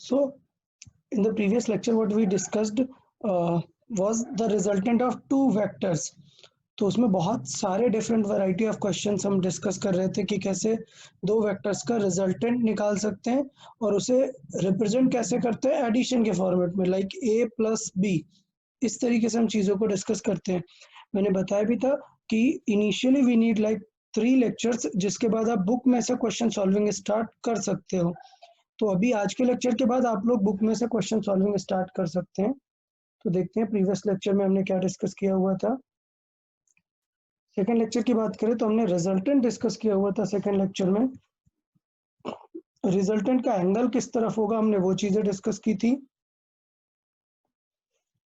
So in the previous lecture what we discussed was the resultant of two vectors. तो उसमें बहुत सारे different variety of questions हम discuss कर रहे थे कि कैसे दो वेक्टर्स का रिजल्टेंट निकाल सकते हैं और उसे रिप्रेजेंट कैसे करते हैं एडिशन के फॉर्मेट में, लाइक a प्लस b। इस तरीके से हम चीज़ों को डिस्कस करते हैं। मैंने बताया भी था कि initially we need like 3 lectures, जिसके बाद आप बुक में से क्वेश्चन सॉल्विंग स्टार्ट कर सकते हो। तो अभी आज के लेक्चर के बाद आप लोग बुक में से क्वेश्चन सॉल्विंग स्टार्ट कर सकते हैं। तो देखते हैं प्रीवियस लेक्चर में हमने क्या डिस्कस किया हुआ था। सेकेंड लेक्चर की बात करें तो हमने रिजल्टेंट डिस्कस किया हुआ था। सेकेंड लेक्चर में रिजल्टेंट का एंगल किस तरफ होगा, हमने वो चीजें डिस्कस की थी,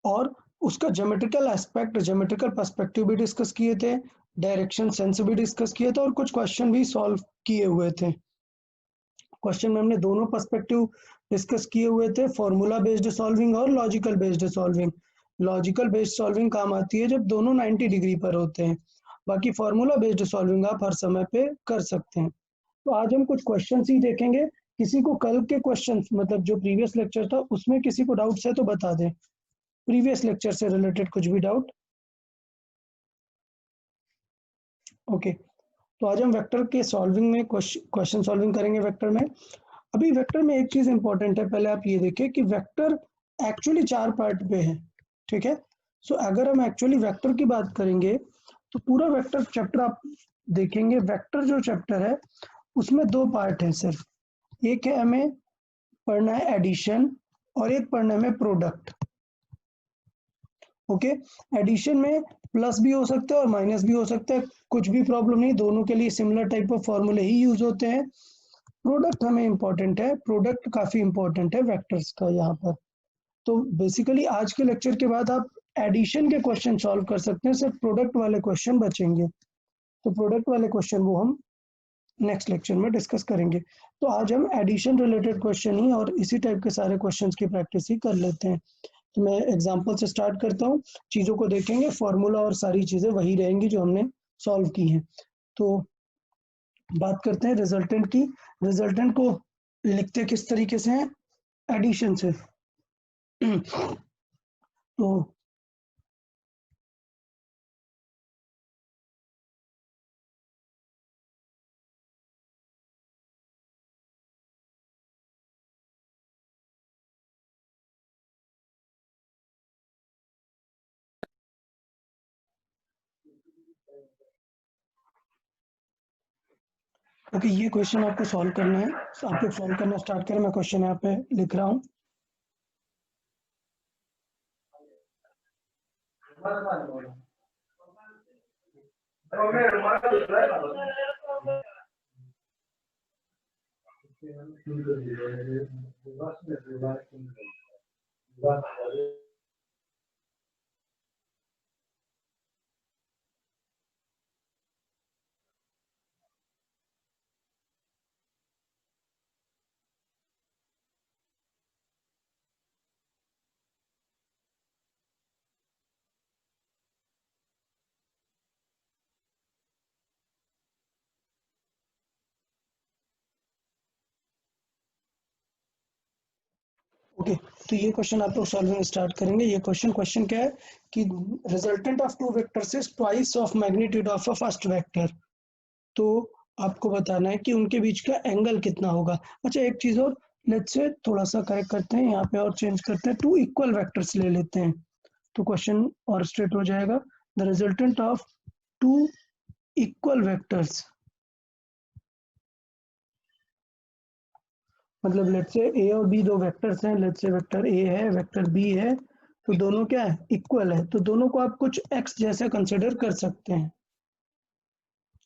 और उसका ज्योमेट्रिकल एस्पेक्ट, ज्योमेट्रिकल पर्सपेक्टिव भी डिस्कस किए थे, डायरेक्शन सेंस भी डिस्कस किए थे और कुछ क्वेश्चन भी सॉल्व किए हुए थे। क्वेश्चन में हमने दोनों पर्सपेक्टिव डिस्कस किए हुए थे, फॉर्मूला बेस्ड सॉल्विंग और logical based solving. Logical based solving काम आती है जब दोनों 90 डिग्री पर होते हैं, बाकी फॉर्मूला बेस्ड सॉल्विंग आप हर समय पे कर सकते हैं। तो आज हम कुछ क्वेश्चन ही देखेंगे। किसी को कल के क्वेश्चन, मतलब जो प्रीवियस लेक्चर था उसमें किसी को डाउट्स है तो बता दें, प्रीवियस लेक्चर से रिलेटेड कुछ भी डाउट। ओके, तो आज हम वेक्टर के सॉल्विंग में क्वेश्चन सॉल्विंग करेंगे वेक्टर में। अभी वेक्टर में एक चीज इंपॉर्टेंट है, पहले आप ये देखिए कि वेक्टर एक्चुअली 4 पार्ट पे है, ठीक है। सो अगर हम एक्चुअली वेक्टर की बात करेंगे तो पूरा वेक्टर चैप्टर आप देखेंगे, वेक्टर जो चैप्टर है उसमें 2 पार्ट है सिर्फ। एक है हमें पढ़ना है एडिशन और एक पढ़ना है हमें प्रोडक्ट। ओके, एडिशन में प्लस भी हो सकता है और माइनस भी हो सकता है, कुछ भी प्रॉब्लम नहीं, दोनों के लिए सिमिलर टाइप ऑफ फॉर्मूले ही यूज होते हैं। प्रोडक्ट हमें इंपॉर्टेंट है, प्रोडक्ट काफी इंपॉर्टेंट है वेक्टर्स का यहाँ पर। तो बेसिकली आज के लेक्चर के बाद आप एडिशन के क्वेश्चन सॉल्व कर सकते हैं, सिर्फ प्रोडक्ट वाले क्वेश्चन बचेंगे। तो प्रोडक्ट वाले क्वेश्चन वो हम नेक्स्ट लेक्चर में डिस्कस करेंगे। तो आज हम एडिशन रिलेटेड क्वेश्चन ही और इसी टाइप के सारे क्वेश्चंस की प्रैक्टिस ही कर लेते हैं। तो मैं एग्जांपल से स्टार्ट करता हूँ, चीज़ों को देखेंगे, फॉर्मूला और सारी चीज़ें वही रहेंगी जो हमने सॉल्व की हैं। तो बात करते हैं रिजल्टेंट की। रिजल्टेंट को लिखते किस तरीके से हैं, एडिशन से। तो ओके, ये क्वेश्चन आपको सॉल्व करना है, आपको सॉल्व करना स्टार्ट करें। मैं क्वेश्चन यहाँ पे लिख रहा हूँ। ओके, तो ये क्वेश्चन आप लोग सॉल्विंग स्टार्ट करेंगे। ये क्वेश्चन क्या है कि resultant of two vectors is twice of magnitude of a first vector. तो आपको बताना है कि उनके बीच का एंगल कितना होगा। अच्छा, एक चीज और, लेट्स से थोड़ा सा करेक्ट करते हैं यहाँ पे और चेंज करते हैं, 2 इक्वल वेक्टर्स ले लेते हैं तो क्वेश्चन और स्ट्रेट हो जाएगा। The resultant of 2 equal vectors, मतलब लेट्स से ए और बी 2 वेक्टर्स हैं, लेट्स से वेक्टर ए है वेक्टर बी है, तो दोनों क्या है, इक्वल है, तो दोनों को आप कुछ एक्स जैसा कंसिडर कर सकते हैं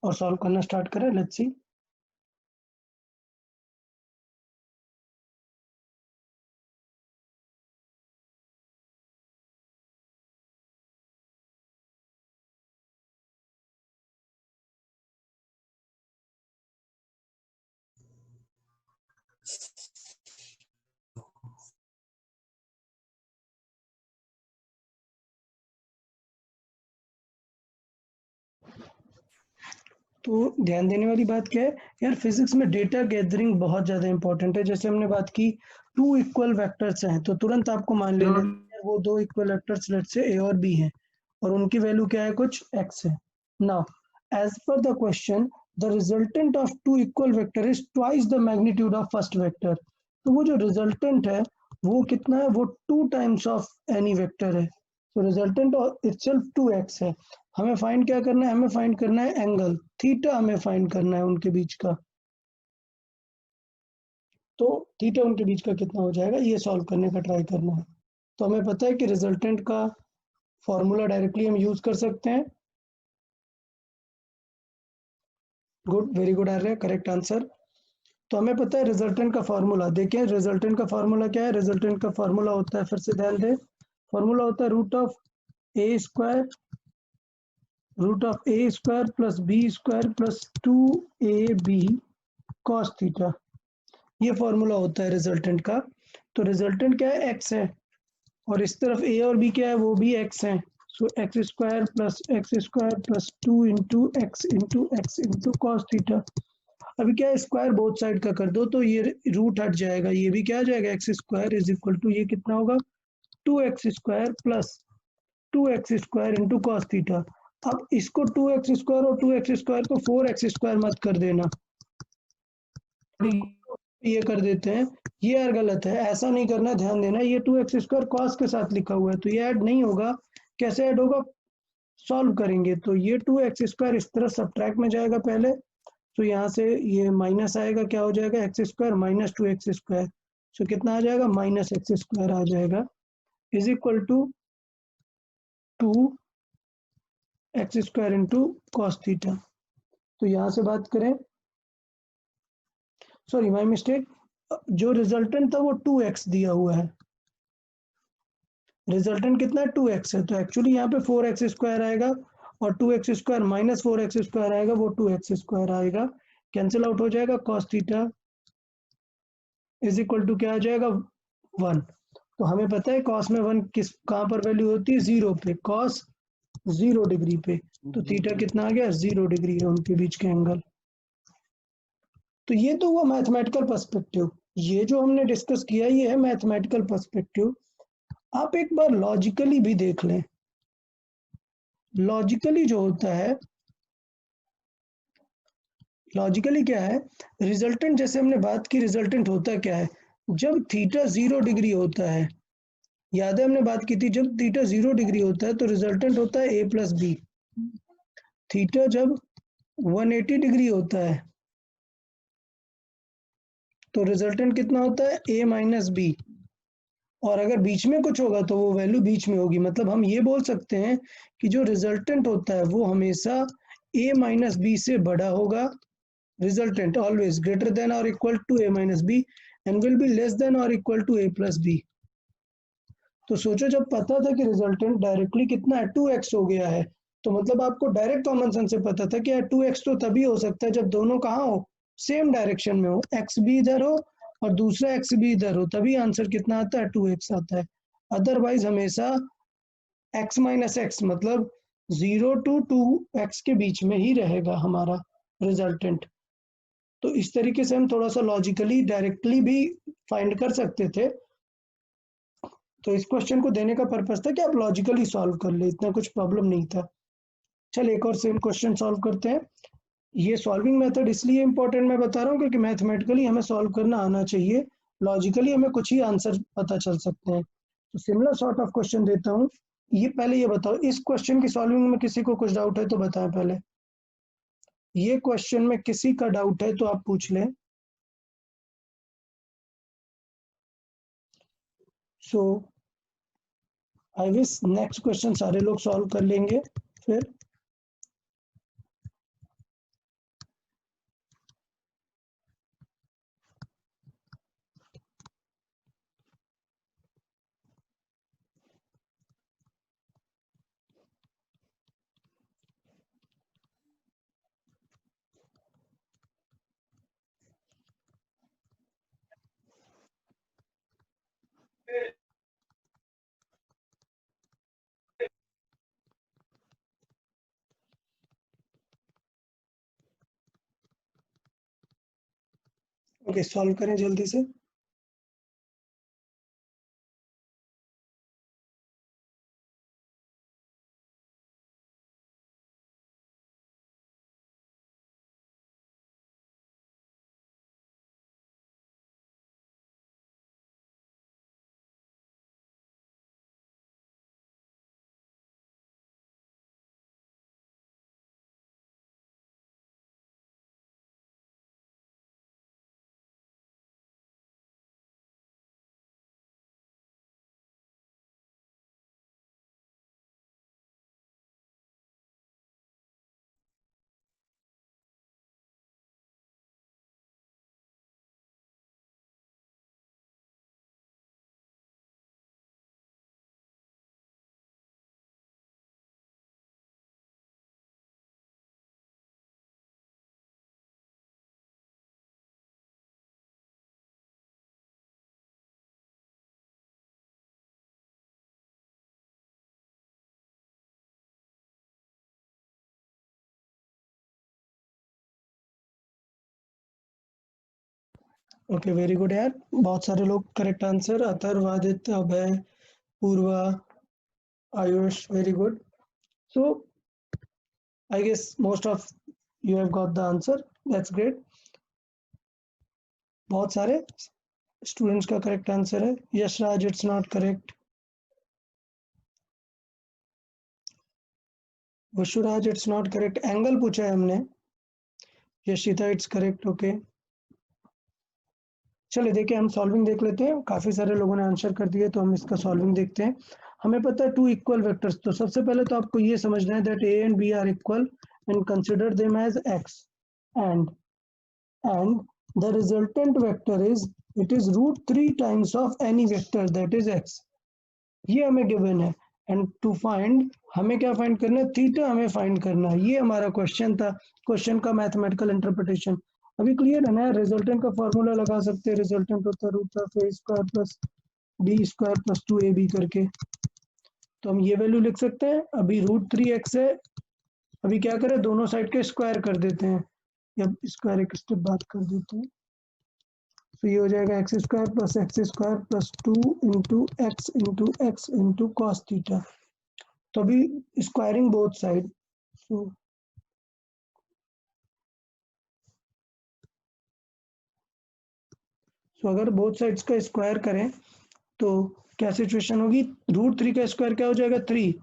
और सॉल्व करना स्टार्ट करें। Let's see. तो ध्यान देने वाली बात क्या है यार, फिजिक्स में डेटा गैदरिंग बहुत ज्यादा इंपॉर्टेंट है। जैसे हमने बात की टू इक्वल वेक्टर्स हैं तो तुरंत आपको मान लेना है यार वो दो इक्वल वेक्टर्स लेट से ए और बी हैं और उनकी वैल्यू क्या है, कुछ एक्स है। Now as per the question the resultant of two equal vector is twice the magnitude of first vector. तो वो जो रिजल्टेंट है वो कितना है, वो two times of any vector है। तो रिजल्टेंट इटसेल्फ 2x है। हमें फाइंड क्या करना है, हमें फाइंड करना है एंगल थीटा, हमें फाइंड करना है उनके बीच का। तो थीटा उनके बीच का कितना हो जाएगा ये सॉल्व करने का ट्राई करना है। तो हमें पता है कि रिजल्टेंट का फॉर्मूला डायरेक्टली हम यूज कर सकते हैं। गुड, वेरी गुड आर्य, करेक्ट आंसर। तो हमें पता है रिजल्टेंट का फॉर्मूला, देखिए रिजल्टेंट का फॉर्मूला क्या है। रिजल्टेंट का फॉर्मूला होता है, फिर से ध्यान दें, फॉर्मूला होता है root of a square plus b square plus 2ab cos theta. ये फॉर्मूला होता है रिजल्टेंट का। तो रिजल्टेंट क्या है, एक्स है, और इस तरफ ए और बी क्या है, वो भी एक्स है। So x square plus 2 into x cos theta. अभी क्या है, स्क्वायर बोथ साइड का कर दो तो ये रूट हट जाएगा, ये भी क्या आ जाएगा, x square is equal to ये कितना होगा, 2x square plus 2x square into cos theta. अब इसको 2x स्क्वायर और 2x स्क्वायर को 4x स्क्वायर मत कर देना, ये कर देते हैं। ये यार गलत है, ऐसा नहीं करना, ध्यान देना। ये 2x स्क्वायर कॉस के साथ लिखा हुआ है तो ये ऐड नहीं होगा। कैसे ऐड होगा, सॉल्व करेंगे तो ये 2x स्क्वायर इस तरह सब्ट्रैक्ट में जाएगा पहले, तो यहाँ से ये माइनस आएगा, क्या हो जाएगा, x square minus 2x square. So कितना आ जाएगा, माइनस एक्स स्क्वायर आ जाएगा, is equal to 2x square into cos theta. तो यहाँ से बात करें, सॉरी माई मिस्टेक, जो रिजल्टेंट था वो 2x दिया हुआ है, रिजल्टेंट कितना है 2x है, तो एक्चुअली यहाँ पे 4x स्क्वायर आएगा और 2x square minus 4x square आएगा, वो 2x स्क्वायर आएगा, कैंसिल आउट हो जाएगा, cos theta is equal to क्या आ जाएगा, 1। तो हमें पता है कॉस में 1 किस कहाँ पर वैल्यू होती है, 0 पे, कॉस 0 डिग्री पे। तो थीटा कितना आ गया, 0 डिग्री है उनके बीच के एंगल। तो ये तो हुआ मैथमेटिकल पर्सपेक्टिव, ये जो हमने डिस्कस किया ये है मैथमेटिकल पर्सपेक्टिव। आप एक बार लॉजिकली भी देख लें, लॉजिकली जो होता है, लॉजिकली क्या है, रिजल्टेंट जैसे हमने बात की, रिजल्टेंट होता क्या है, जब थीटा 0 डिग्री होता है, याद है हमने बात की थी, जब थीटा 0 डिग्री होता है तो रिजल्टेंट होता है ए प्लस बी। थीटा जब 180 डिग्री होता है तो रिजल्टेंट कितना होता है, ए माइनस बी। और अगर बीच में कुछ होगा तो वो वैल्यू बीच में होगी, मतलब हम ये बोल सकते हैं कि जो रिजल्टेंट होता है वो हमेशा a माइनस बी से बड़ा होगा, रिजल्टेंट ऑलवेज ग्रेटर देन और equal to a minus b and will be less than और equal to a plus b. तो सोचो जब पता था कि रिजल्टेंट डायरेक्टली कितना है, 2x हो गया है, तो मतलब आपको डायरेक्ट कॉमन सेंस से पता था कि यार 2x तो तभी हो सकता है जब दोनों कहाँ हो, सेम डायरेक्शन में हो, x भी इधर हो और दूसरा x भी इधर हो, तभी आंसर कितना आता है, 2x आता है। अदरवाइज हमेशा x माइनस एक्स मतलब 0 to 2x के बीच में ही रहेगा हमारा रिजल्टेंट। तो इस तरीके से हम थोड़ा सा लॉजिकली डायरेक्टली भी फाइंड कर सकते थे। तो इस क्वेश्चन को देने का पर्पस था कि आप लॉजिकली सॉल्व कर ले, इतना कुछ प्रॉब्लम नहीं था। चल एक और सेम क्वेश्चन सॉल्व करते हैं। ये सॉल्विंग मेथड इसलिए इंपॉर्टेंट मैं बता रहा हूँ क्योंकि मैथमेटिकली हमें सॉल्व करना आना चाहिए, लॉजिकली हमें कुछ ही आंसर पता चल सकते हैं। तो सिमिलर सॉर्ट ऑफ क्वेश्चन देता हूँ। ये पहले ये बताओ, इस क्वेश्चन की सॉल्विंग में किसी को कुछ डाउट है तो बताएं पहले। ये क्वेश्चन में किसी का डाउट है तो आप पूछ लें। सो आई विश नेक्स्ट क्वेश्चन सारे लोग सॉल्व कर लेंगे फिर। ओके, सॉल्व करें जल्दी से। ओके, वेरी गुड यार, बहुत सारे लोग correct answer, Atharv, Aditya, Abhay, Purva, Ayush, very good. So I guess most of you have got the answer, that's great. बहुत सारे स्टूडेंट्स का करेक्ट आंसर है। Yashraj, it's not correct. Vashuraj, it's not correct. Angle पूछा है हमने। Yashita, it's correct. ओके, चलिए देखिए, हम सॉल्विंग देख लेते हैं। काफी सारे लोगों ने आंसर कर दिए, तो हम इसका सॉल्विंग देखते हैं। हमें पता है टू इक्वल वेक्टर्स, तो सबसे पहले तो आपको ये समझना है that a and b are equal and consider them as x and the resultant vector is it is root 3 times of any vector that is x। ये हमें गिवन है, एंड टू फाइंड हमें क्या फाइंड करना है, theta हमें find करना है। ये हमारा क्वेश्चन था, क्वेश्चन का मैथमेटिकल इंटरप्रिटेशन। अभी क्लियर है ना? रिजल्टेंट का फॉर्मूला लगा सकते हैं, रिजल्टेंट होता है root of a square plus b square plus 2ab करके। तो हम ये वैल्यू लिख सकते हैं। अभी रूट 3x है, अभी क्या करें, दोनों साइड के स्क्वायर कर देते हैं, या स्क्वायर एक स्टेप बाद कर देते हैं। तो ये हो जाएगा x square plus 2 into x into cos theta. तो अभी स्क्वायरिंग बोथ साइड, सो अगर बोथ साइड्स का स्क्वायर करें तो क्या सिचुएशन होगी, रूट 3 का स्क्वायर क्या हो जाएगा 3,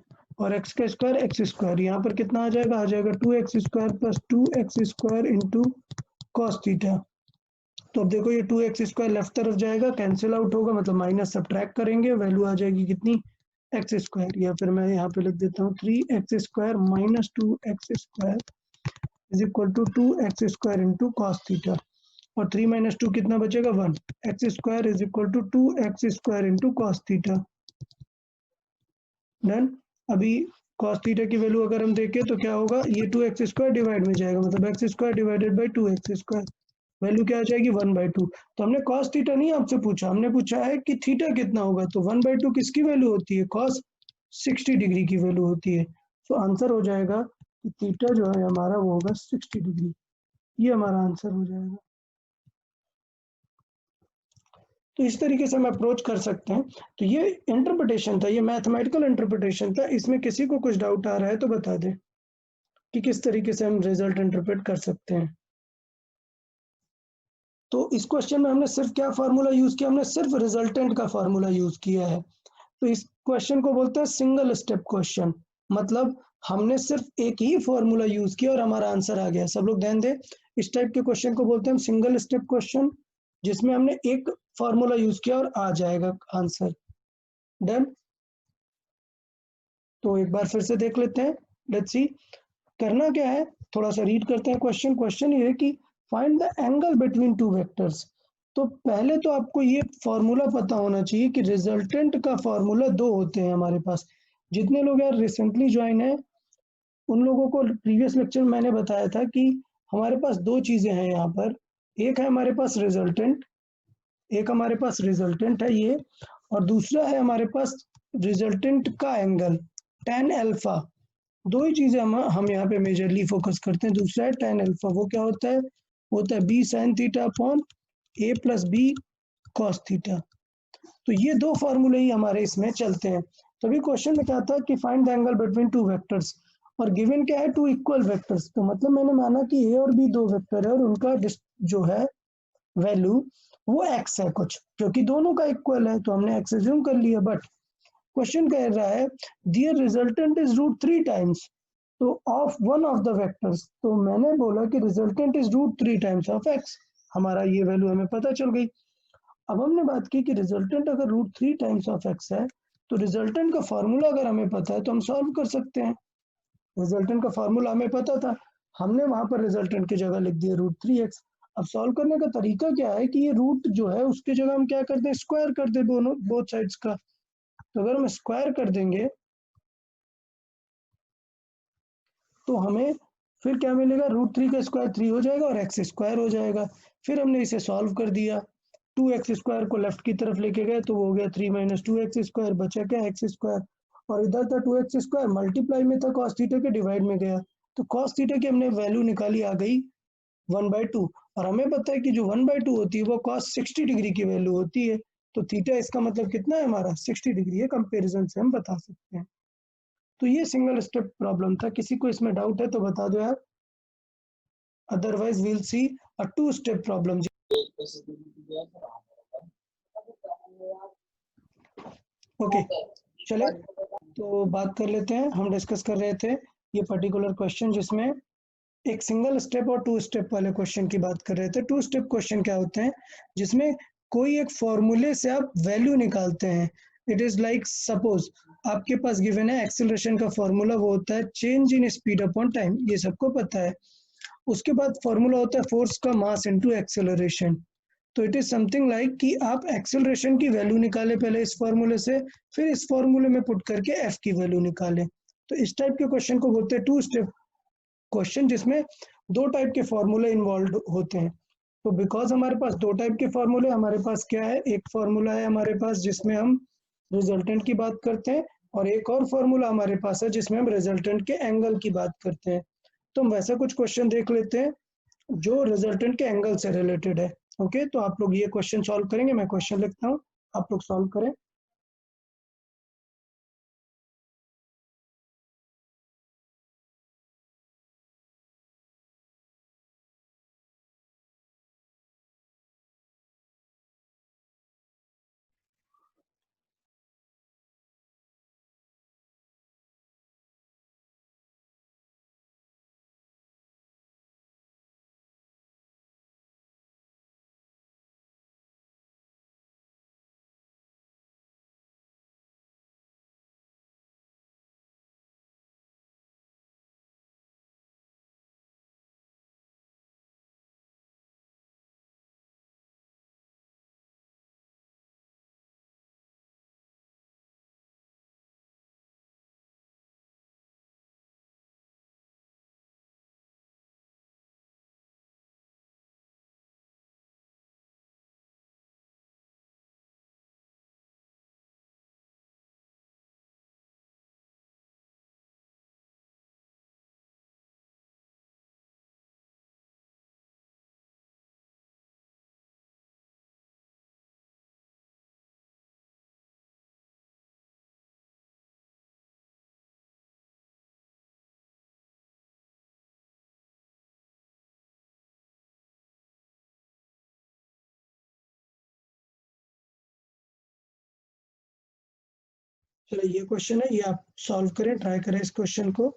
और एक्स का स्क्वायर एक्स स्क्वायर, यहाँ पर कितना आ जाएगा 2x square plus 2x square into cos theta. तो अब देखो ये 2x स्क्वायर लेफ्ट तरफ जाएगा, कैंसिल आउट होगा, मतलब माइनस सब्ट्रैक्ट करेंगे, वैल्यू आ जाएगी कितनी, एक्स स्क्वायर। या फिर मैं यहाँ पे लिख देता हूँ 3x square minus 2x square is equal to 2x square into cos theta. और 3 माइनस 2 कितना बचेगा 1, x square is equal to 2x square into cos theta. Done. अभी कॉस थीटा की वैल्यू अगर हम देखें तो क्या होगा, ये 2x स्क्वायर डिवाइड में जाएगा, मतलब x square divided by 2x square, value क्या आ जाएगी 1/2। तो हमने कॉस थीटा नहीं आपसे पूछा, हमने पूछा है कि थीटा कितना होगा। तो 1/2 किसकी वैल्यू होती है, कॉस 60 डिग्री की वैल्यू होती है। तो आंसर हो जाएगा कि थीटा जो है हमारा वो होगा 60 डिग्री। ये हमारा आंसर हो जाएगा। तो इस तरीके से हम अप्रोच कर सकते हैं। तो ये इंटरप्रिटेशन था, ये मैथमेटिकल इंटरप्रिटेशन था। इसमें किसी को कुछ डाउट आ रहा है तो बता दे कि किस तरीके से हम रिजल्ट इंटरप्रेट कर सकते हैं। तो इस क्वेश्चन में हमने सिर्फ क्या फार्मूला यूज किया, हमने सिर्फ रिजल्टेंट का फार्मूला यूज किया है। तो इस क्वेश्चन को बोलते हैं सिंगल स्टेप क्वेश्चन, मतलब हमने सिर्फ एक ही फॉर्मूला यूज किया और हमारा आंसर आ गया। सब लोग ध्यान दें, इस टाइप के क्वेश्चन को बोलते हैं हम सिंगल स्टेप क्वेश्चन, जिसमें हमने एक फॉर्मूला यूज किया और आ जाएगा आंसर। डन। तो एक बार फिर से देख लेते हैं, लेट्स सी करना क्या है, थोड़ा सा रीड करते हैं क्वेश्चन। क्वेश्चन ये है कि find the angle between two vectors. तो पहले तो आपको ये फॉर्मूला पता होना चाहिए कि रिजल्टेंट का फॉर्मूला दो होते हैं हमारे पास। जितने लोग यार रिसेंटली ज्वाइन है उन लोगों को प्रीवियस लेक्चर में मैंने बताया था कि हमारे पास दो चीजें हैं यहाँ पर। एक है हमारे पास रिजल्टेंट, एक हमारे पास रिजल्टेंट है ये, और दूसरा है हमारे पास रिजल्टेंट का एंगल tan अल्फा। दो ही चीजें हम यहाँ पे मेजरली फोकस करते हैं। दूसरा है tan अल्फा, वो क्या होता है, बी साइन थीटा अपॉन ए प्लस बी कॉस थीटा। तो ये दो फॉर्मूले ही हमारे इसमें चलते हैं। तो अभी क्वेश्चन में क्या था कि find the angle between two vectors, और गिवन क्या है, टू इक्वल वेक्टर्स। तो मतलब मैंने माना कि ए और बी दो वेक्टर है और उनका जो है वैल्यू वो एक्स है कुछ, क्योंकि दोनों का इक्वल है तो हमने एक्स एज्यूम कर लिया। बट क्वेश्चन कह रहा है their resultant is root 3 times तो of one of the vectors. तो मैंने बोला कि resultant is root 3 times of x, हमारा ये वैल्यू हमें पता चल गई। अब हमने बात की कि रिजल्टेंट अगर रूट 3 टाइम्स ऑफ एक्स है तो रिजल्टेंट का फॉर्मूला अगर हमें पता है तो हम सॉल्व कर सकते हैं। रिजल्टेंट का फॉर्मूला हमें पता था, हमने वहां पर रिजल्टेंट की जगह लिख दिया रूट 3x। अब सॉल्व करने का तरीका क्या है कि ये रूट जो है उसकी जगह हम क्या कर दें, स्क्वायर कर दें दोनों बोथ साइड्स का। तो अगर हम स्क्वायर कर देंगे तो हमें फिर क्या मिलेगा, रूट 3 का स्क्वायर 3 हो जाएगा और एक्स स्क्वायर हो जाएगा। फिर हमने इसे सॉल्व कर दिया, 2x² को लेफ्ट की तरफ लेके गए तो वो हो गया 3 - 2x², बचा क्या, एक्स स्क्वायर। और इधर था 2x² मल्टीप्लाई में था कॉस थीटा के, डिवाइड में गया तो कॉस थीटा की हमने वैल्यू निकाली, आ गई 1/2। और हमें पता है कि जो 1/2 होती है वो कॉस 60 डिग्री की वैल्यू होती है। तो थीटा इसका मतलब कितना है हमारा, 60 डिग्री है। कंपेरिजन से हम बता सकते हैं। तो ये सिंगल स्टेप प्रॉब्लम था। किसी को इसमें डाउट है तो बता दो यार, otherwise we'll see a two step problem. Okay चले, तो बात कर लेते हैं। हम डिस्कस कर रहे थे ये पर्टिकुलर क्वेश्चन जिसमें एक सिंगल स्टेप और टू स्टेप वाले क्वेश्चन की बात कर रहे थे। टू स्टेप क्वेश्चन क्या होते हैं, जिसमें कोई एक फॉर्मूले से आप वैल्यू निकालते हैं। इट इज लाइक सपोज आपके पास गिवन है एक्सेलरेशन का फॉर्मूला, वो होता है change in speed upon time, ये सबको पता है। उसके बाद फॉर्मूला होता है फोर्स का मास इनटू एक्सेलरेशन। तो इट इज समथिंग लाइक कि आप एक्सेलरेशन की वैल्यू निकाले पहले इस फॉर्मूले से, फिर इस फॉर्मूले में पुट करके एफ की वैल्यू निकाले। तो इस टाइप के क्वेश्चन को बोलते हैं टू स्टेप क्वेश्चन, जिसमें दो टाइप के फॉर्मूले इन्वॉल्व होते हैं। तो बिकॉज हमारे पास दो टाइप के फॉर्मूले, हमारे पास क्या है, एक फॉर्मूला है हमारे पास जिसमें हम रिजल्टेंट की बात करते हैं, और एक और फॉर्मूला हमारे पास है जिसमें हम रिजल्टेंट के एंगल की बात करते हैं। तो हम वैसा कुछ क्वेश्चन देख लेते हैं जो रिजल्टेंट के एंगल से रिलेटेड है। ओके, तो आप लोग ये क्वेश्चन सॉल्व करेंगे, मैं क्वेश्चन लिखता हूँ, आप लोग सॉल्व करें। चलिए ये क्वेश्चन है, ये आप सॉल्व करें, ट्राई करें इस क्वेश्चन को।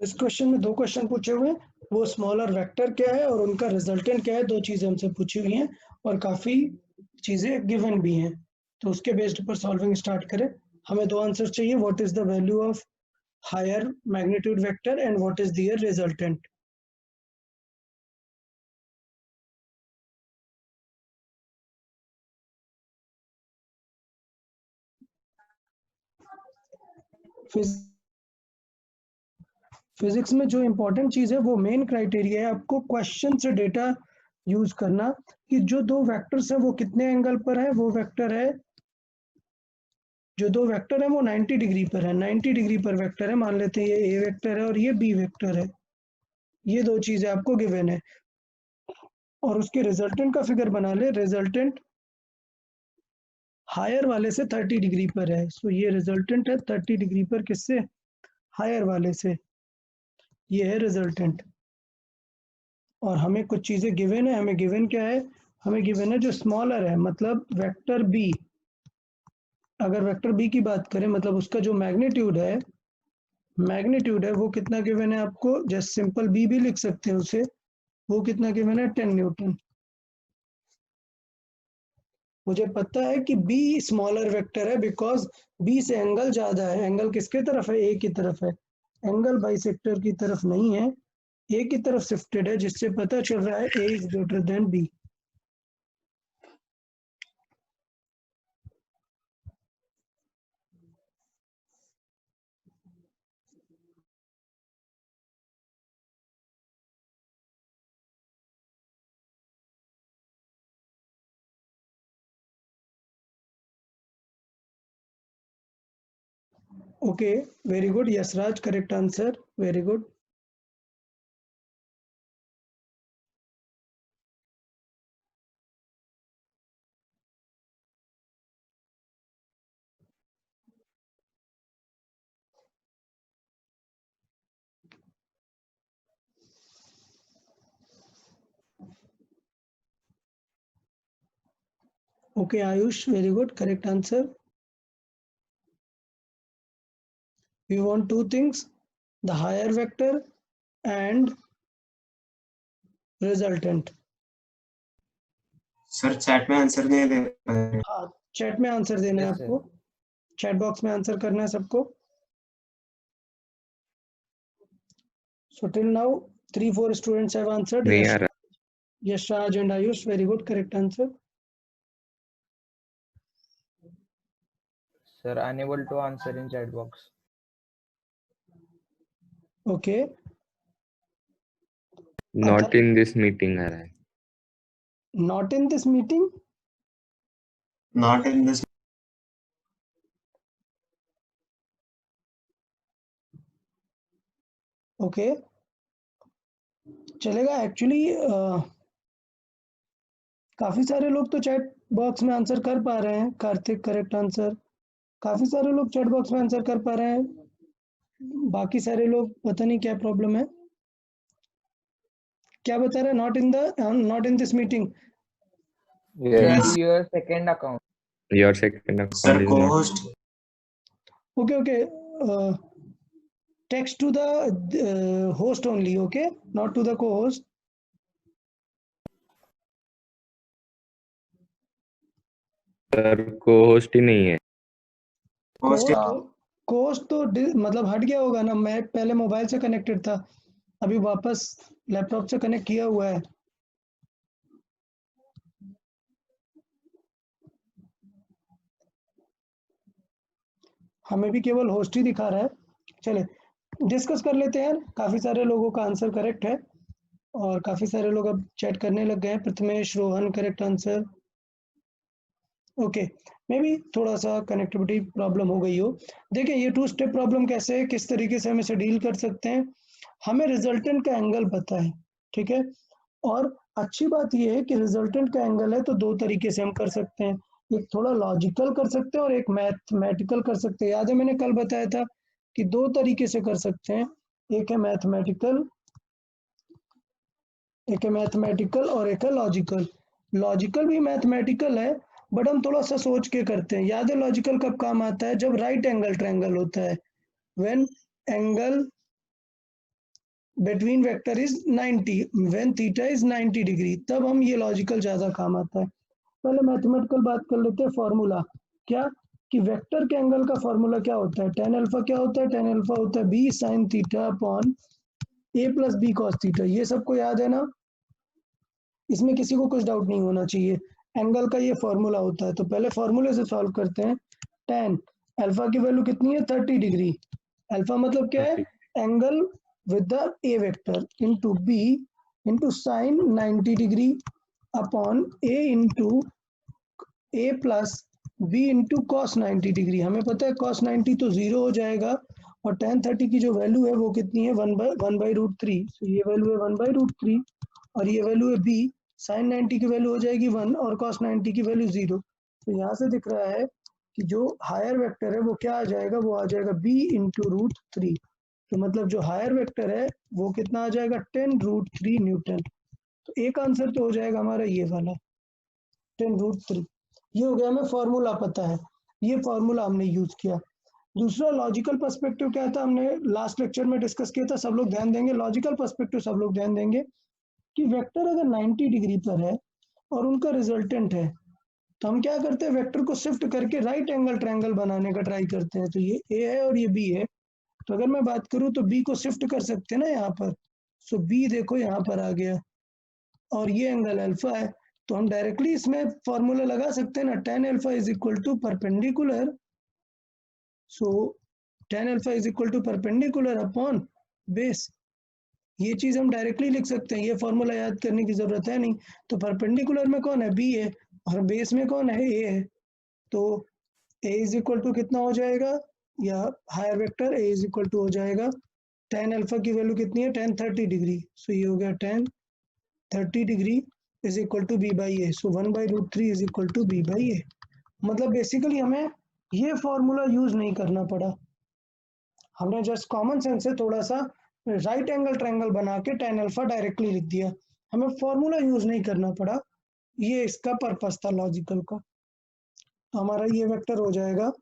इस क्वेश्चन में 2 क्वेश्चन पूछे हुए हैं, वो स्मॉलर वेक्टर क्या है और उनका रिजल्टेंट क्या है, 2 चीजें हमसे पूछी हुई हैं और काफी चीजें गिवन भी हैं। तो उसके बेस्ड पर सॉल्विंग स्टार्ट करें। हमें 2 आंसर चाहिए, what is the value of higher magnitude vector and what is their resultant. Physics में जो इम्पोर्टेंट चीज है वो मेन क्राइटेरिया है आपको क्वेश्चन से डेटा यूज करना कि जो 2 वेक्टर्स है वो कितने एंगल पर है। वो वेक्टर है, जो 2 वेक्टर है वो 90 डिग्री पर है, 90 डिग्री पर वेक्टर है। मान लेते हैं ये ए वेक्टर है और ये बी वेक्टर है। ये 2 चीजें आपको गिवन है और उसके रिजल्टेंट का फिगर बना ले। रिजल्टेंट हायर वाले से 30 डिग्री पर है, सो ये रिजल्टेंट है 30 डिग्री पर, किससे? हायर वाले से। ये है रिजल्टेंट। और हमें कुछ चीजें गिवन है। हमें गिवन क्या है? हमें गिवन है जो स्मॉलर है, मतलब वेक्टर बी। अगर वेक्टर बी की बात करें मतलब उसका जो मैग्नीट्यूड है, वो कितना गिवन है आपको? जस्ट सिंपल बी भी लिख सकते हैं उसे। वो कितना गिवन है? 10 न्यूटन। मुझे पता है कि बी स्मॉलर वेक्टर है बिकॉज बी से एंगल ज्यादा है। एंगल किसके तरफ है? ए की तरफ है। एंगल बाइसेक्टर की तरफ नहीं है, ए की तरफ शिफ्टेड है, जिससे पता चल रहा है a is greater than b. Okay, very good Yashraj, correct answer, very good. Okay, Ayush, very good, correct answer. We want 2 things, the higher vector and resultant. Sir chat में आंसर नहीं दे पाए। हाँ, चैट में आंसर देना है Yes, sir. आपको, chat box में answer करना है सबको। So till now 3-4 students have answered. नहीं आ रहा। Yashraj and Ayush, very good, correct answer. Sir, unable to answer in chat box. Okay. Not in this meeting आ रहा है। Not in this meeting. Not in this. Okay, चलेगा। Actually काफी सारे लोग तो चैट बॉक्स में आंसर कर पा रहे हैं। Kartik, correct answer. काफी सारे लोग चैट बॉक्स में आंसर कर पा रहे हैं, बाकी सारे लोग पता नहीं क्या प्रॉब्लम है। क्या बता रहे हैं? Not in this meeting. Sir, your second account. Your second sir account is को not. Host Okay, text to the host only, okay, not to the co-host. Sir को होस्ट ही नहीं है। co-host तो मतलब हट गया होगा ना। मैं पहले मोबाइल से कनेक्टेड था, अभी वापस लैपटॉप से कनेक्ट किया हुआ है। हमें भी केवल होस्ट ही दिखा रहा है। चले डिस्कस कर लेते हैं। काफी सारे लोगों का आंसर करेक्ट है और काफी सारे लोग अब चैट करने लग गए हैं। Prathamesh, Rohan, correct answer. Okay, may be थोड़ा सा कनेक्टिविटी प्रॉब्लम हो गई हो। देखिए ये 2 स्टेप प्रॉब्लम कैसे है, किस तरीके से हम इसे डील कर सकते हैं। हमें रिजल्टेंट का एंगल पता है, ठीक है। और अच्छी बात यह है कि रिजल्टेंट का एंगल है तो 2 तरीके से हम कर सकते हैं। एक थोड़ा लॉजिकल कर सकते हैं और एक मैथमेटिकल कर सकते हैं। याद है मैंने कल बताया था कि 2 तरीके से कर सकते हैं, एक है मैथमेटिकल, और एक है लॉजिकल। लॉजिकल भी मैथमेटिकल है बट हम थोड़ा सा सोच के करते हैं। याद है लॉजिकल कब काम आता है? जब राइट एंगल ट्रायंगल होता है, when angle between vector is 90 when theta is 90 degree, तब हम ये लॉजिकल ज्यादा काम आता है। पहले मैथमेटिकल बात कर लेते हैं। फॉर्मूला क्या कि वेक्टर के एंगल का फॉर्मूला क्या होता है? टेन अल्फा क्या होता है? टेन अल्फा होता है बी साइन थीटा अपॉन ए प्लस बी कॉस थीटा। ये सबको याद है ना? इसमें किसी को कुछ डाउट नहीं होना चाहिए। एंगल का ये फॉर्मूला होता है। तो पहले फॉर्मूले से सॉल्व करते हैं। टेन अल्फा की वैल्यू कितनी है? 30 डिग्री। अल्फा मतलब क्या है? Angle with the a vector into b into sine 90 degree upon a into a plus b into cos 90 degree. हमें पता है कॉस 90 तो जीरो हो जाएगा और टेन 30 की जो वैल्यू है वो कितनी है? One by root three. ये वैल्यू है 1/√3 और ये वैल्यू है बी। साइन 90 की वैल्यू हो जाएगी 1 और कॉस 90 की वैल्यू 0। तो यहाँ से दिख रहा है कि जो हायर वेक्टर है वो क्या आ जाएगा? वो आ जाएगा b इंटू रूट थ्री। तो मतलब जो हायर वेक्टर है वो कितना आ जाएगा? 10√3 न्यूटन। तो एक आंसर तो हो जाएगा हमारा ये वाला 10√3। ये हो गया, हमें फॉर्मूला पता है, ये फॉर्मूला हमने यूज किया। दूसरा लॉजिकल पर्सपेक्टिव क्या था? हमने लास्ट लेक्चर में डिस्कस किया था, सब लोग ध्यान देंगे। लॉजिकल पर्सपेक्टिव सब लोग ध्यान देंगे कि वेक्टर अगर 90 डिग्री पर है और उनका रिजल्टेंट है तो हम क्या करते हैं? वेक्टर को शिफ्ट करके राइट एंगल ट्रायंगल बनाने का ट्राई करते हैं। तो ये ए है और ये बी है। तो अगर मैं बात करूं तो बी को शिफ्ट कर सकते हैं ना यहाँ पर। सो बी देखो यहाँ पर आ गया और ये एंगल अल्फा है। तो हम डायरेक्टली इसमें फॉर्मूला लगा सकते हैं ना, tan alpha is equal to perpendicular. So tan alpha is equal to perpendicular upon base. ये चीज हम डायरेक्टली लिख सकते हैं, ये फॉर्मूला याद करने की जरूरत है नहीं। तो परपेंडिकुलर में कौन है? बी है और बेस में कौन है? ए है। तो ए इज इक्वल टू कितना हो जाएगा? या higher vector a is equal to हो जाएगा टेन अल्फा की वैल्यू कितनी है? Ten 30 degree. सो ये हो गया tan 30 degree is equal to b by a. So 1/√3 is equal to b by a. मतलब बेसिकली हमें ये फॉर्मूला यूज नहीं करना पड़ा, हमने जस्ट कॉमन सेंस से थोड़ा सा राइट एंगल ट्रायंगल बना के टेन अल्फा डायरेक्टली लिख दिया। हमें फॉर्मूला यूज नहीं करना पड़ा, ये इसका पर्पस था लॉजिकल का। तो हमारा ये वेक्टर हो जाएगा।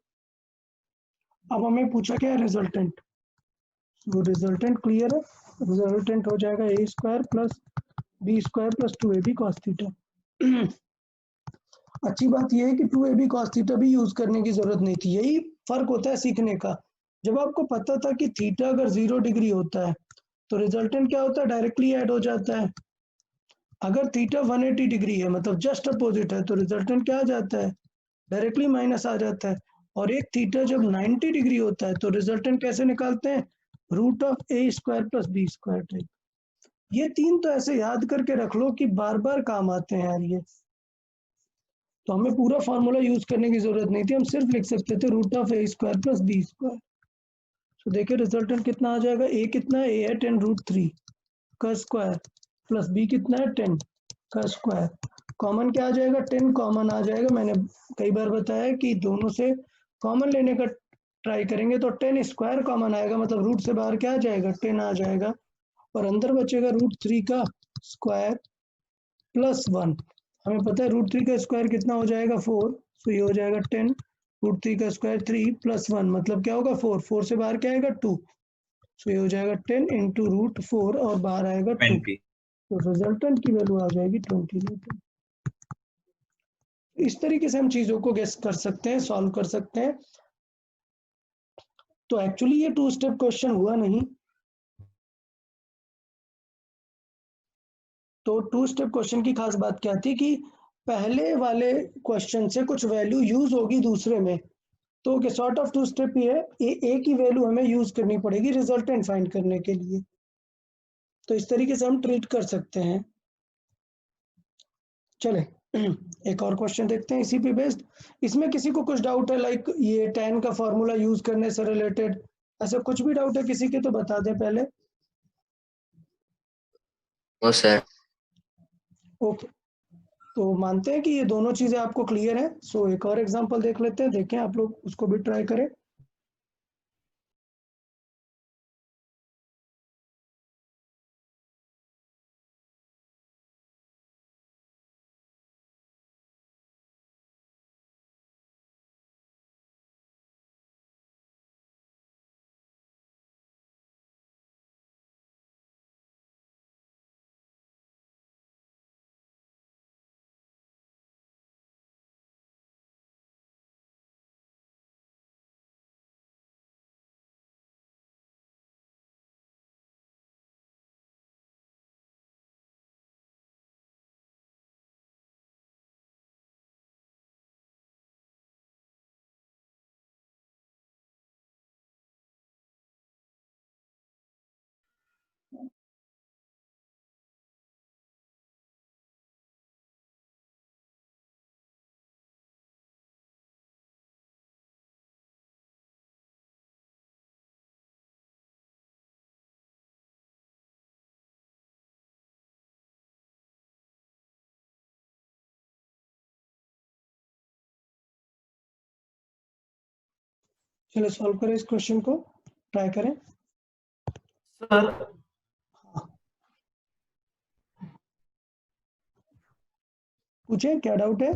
अब हमें पूछा क्या है? रिजल्टेंट। वो रिजल्टेंट क्लियर है। रिजल्टेंट हो जाएगा a square plus b square plus 2ab cos theta. अच्छी बात यह है कि 2ab cos थीटा भी यूज करने की जरूरत नहीं थी। यही फर्क होता है सीखने का। जब आपको पता था कि थीटा अगर 0 डिग्री होता है तो रिजल्टेंट क्या होता है? डायरेक्टली ऐड हो जाता है। अगर थीटा 180 डिग्री है मतलब जस्ट अपोजिट है तो रिजल्टेंट क्या आ जाता है? डायरेक्टली माइनस आ जाता है। और एक थीटा जब 90 डिग्री होता है तो रिजल्टेंट कैसे निकालते हैं? Root of a square plus b square type. ये तीन तो ऐसे याद करके रख लो कि बार बार काम आते हैं यार ये। तो हमें पूरा फॉर्मूला यूज करने की जरूरत नहीं थी, हम सिर्फ लिख सकते थे root of a square plus b square. तो देखिए रिजल्टेंट कितना आ जाएगा? ए कितना है? ए है 10√3 का स्क्वायर प्लस बी कितना है? 10 का स्क्वायर। कॉमन क्या आ जाएगा? 10 कॉमन आ जाएगा। मैंने कई बार बताया कि दोनों से कॉमन लेने का ट्राई करेंगे तो 10 स्क्वायर कॉमन आएगा, मतलब रूट से बाहर क्या आ जाएगा? 10 आ जाएगा और अंदर बचेगा √3 का स्क्वायर प्लस 1। हमें पता है √3 का स्क्वायर कितना हो जाएगा? 4। तो ये हो जाएगा 10 √3 का स्क्वायर 3 प्लस 1 मतलब क्या होगा? 4। 4 से बाहर क्या आएगा? 2। सो ये हो जाएगा 10 इंटू √4 और बाहर आएगा 2। 20। तो रिजल्टेंट की वैल्यू आ जाएगी 20 न्यूटन। इस तरीके से हम चीजों को गेस कर सकते हैं, सॉल्व कर सकते हैं। तो एक्चुअली ये 2 स्टेप क्वेश्चन हुआ नहीं। तो 2 स्टेप क्वेश्चन की खास बात क्या थी कि पहले वाले क्वेश्चन से कुछ वैल्यू यूज होगी दूसरे में। तो सॉर्ट ऑफ 2 स्टेप ये है, ए की वैल्यू हमें यूज करनी पड़ेगी रिजल्टेंट फाइंड करने के लिए। तो इस तरीके से हम ट्रीट कर सकते हैं। चले एक और क्वेश्चन देखते हैं इसी पे बेस्ड। इसमें किसी को कुछ डाउट है लाइक ये tan का फॉर्मूला यूज करने से रिलेटेड? ऐसा कुछ भी डाउट है किसी के तो बता दें पहले। No sir. ओके, तो मानते हैं कि ये दोनों चीजें आपको क्लियर है। सो एक और एग्जांपल देख लेते हैं, देखें आप लोग उसको भी ट्राई करें। चलो सॉल्व करें इस क्वेश्चन को, ट्राई करें। सर पूछे क्या डाउट है?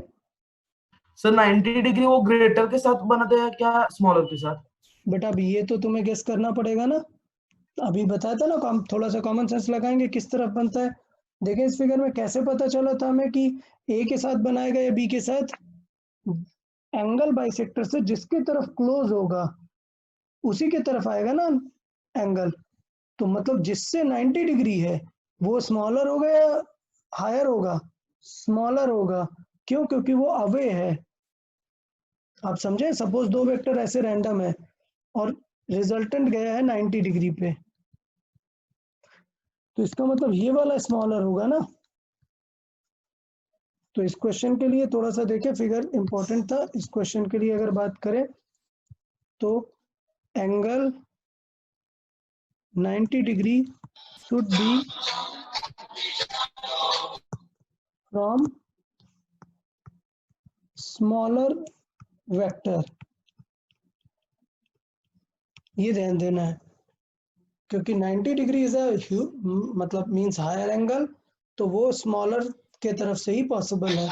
सर 90 डिग्री वो ग्रेटर के साथ बनाते हैं क्या स्मॉलर के साथ? बेटा अभी ये तो तुम्हें गेस करना पड़ेगा ना, अभी बताया था ना, थोड़ा सा कॉमन सेंस लगाएंगे किस तरफ बनता है। देखें इस फिगर में कैसे पता चला था हमें कि ए के साथ बनाएगा या बी के साथ। एंगल बाइसेक्टर से जिसके तरफ क्लोज होगा उसी के तरफ आएगा ना एंगल। तो मतलब जिससे 90 डिग्री है वो स्मॉलर होगा या हायर होगा? स्मॉलर होगा। क्यों? क्योंकि वो अवे है। आप समझे? सपोज दो वेक्टर ऐसे रैंडम है और रिजल्टेंट गया है 90 डिग्री पे, तो इसका मतलब ये वाला स्मॉलर होगा ना। तो इस क्वेश्चन के लिए थोड़ा सा देखें, फिगर इंपॉर्टेंट था। इस क्वेश्चन के लिए अगर बात करें तो angle 90 degree should be from smaller vector, ये ध्यान देना है, क्योंकि 90 डिग्री इज मतलब मींस हायर एंगल, तो वो स्मॉलर के तरफ से ही पॉसिबल है।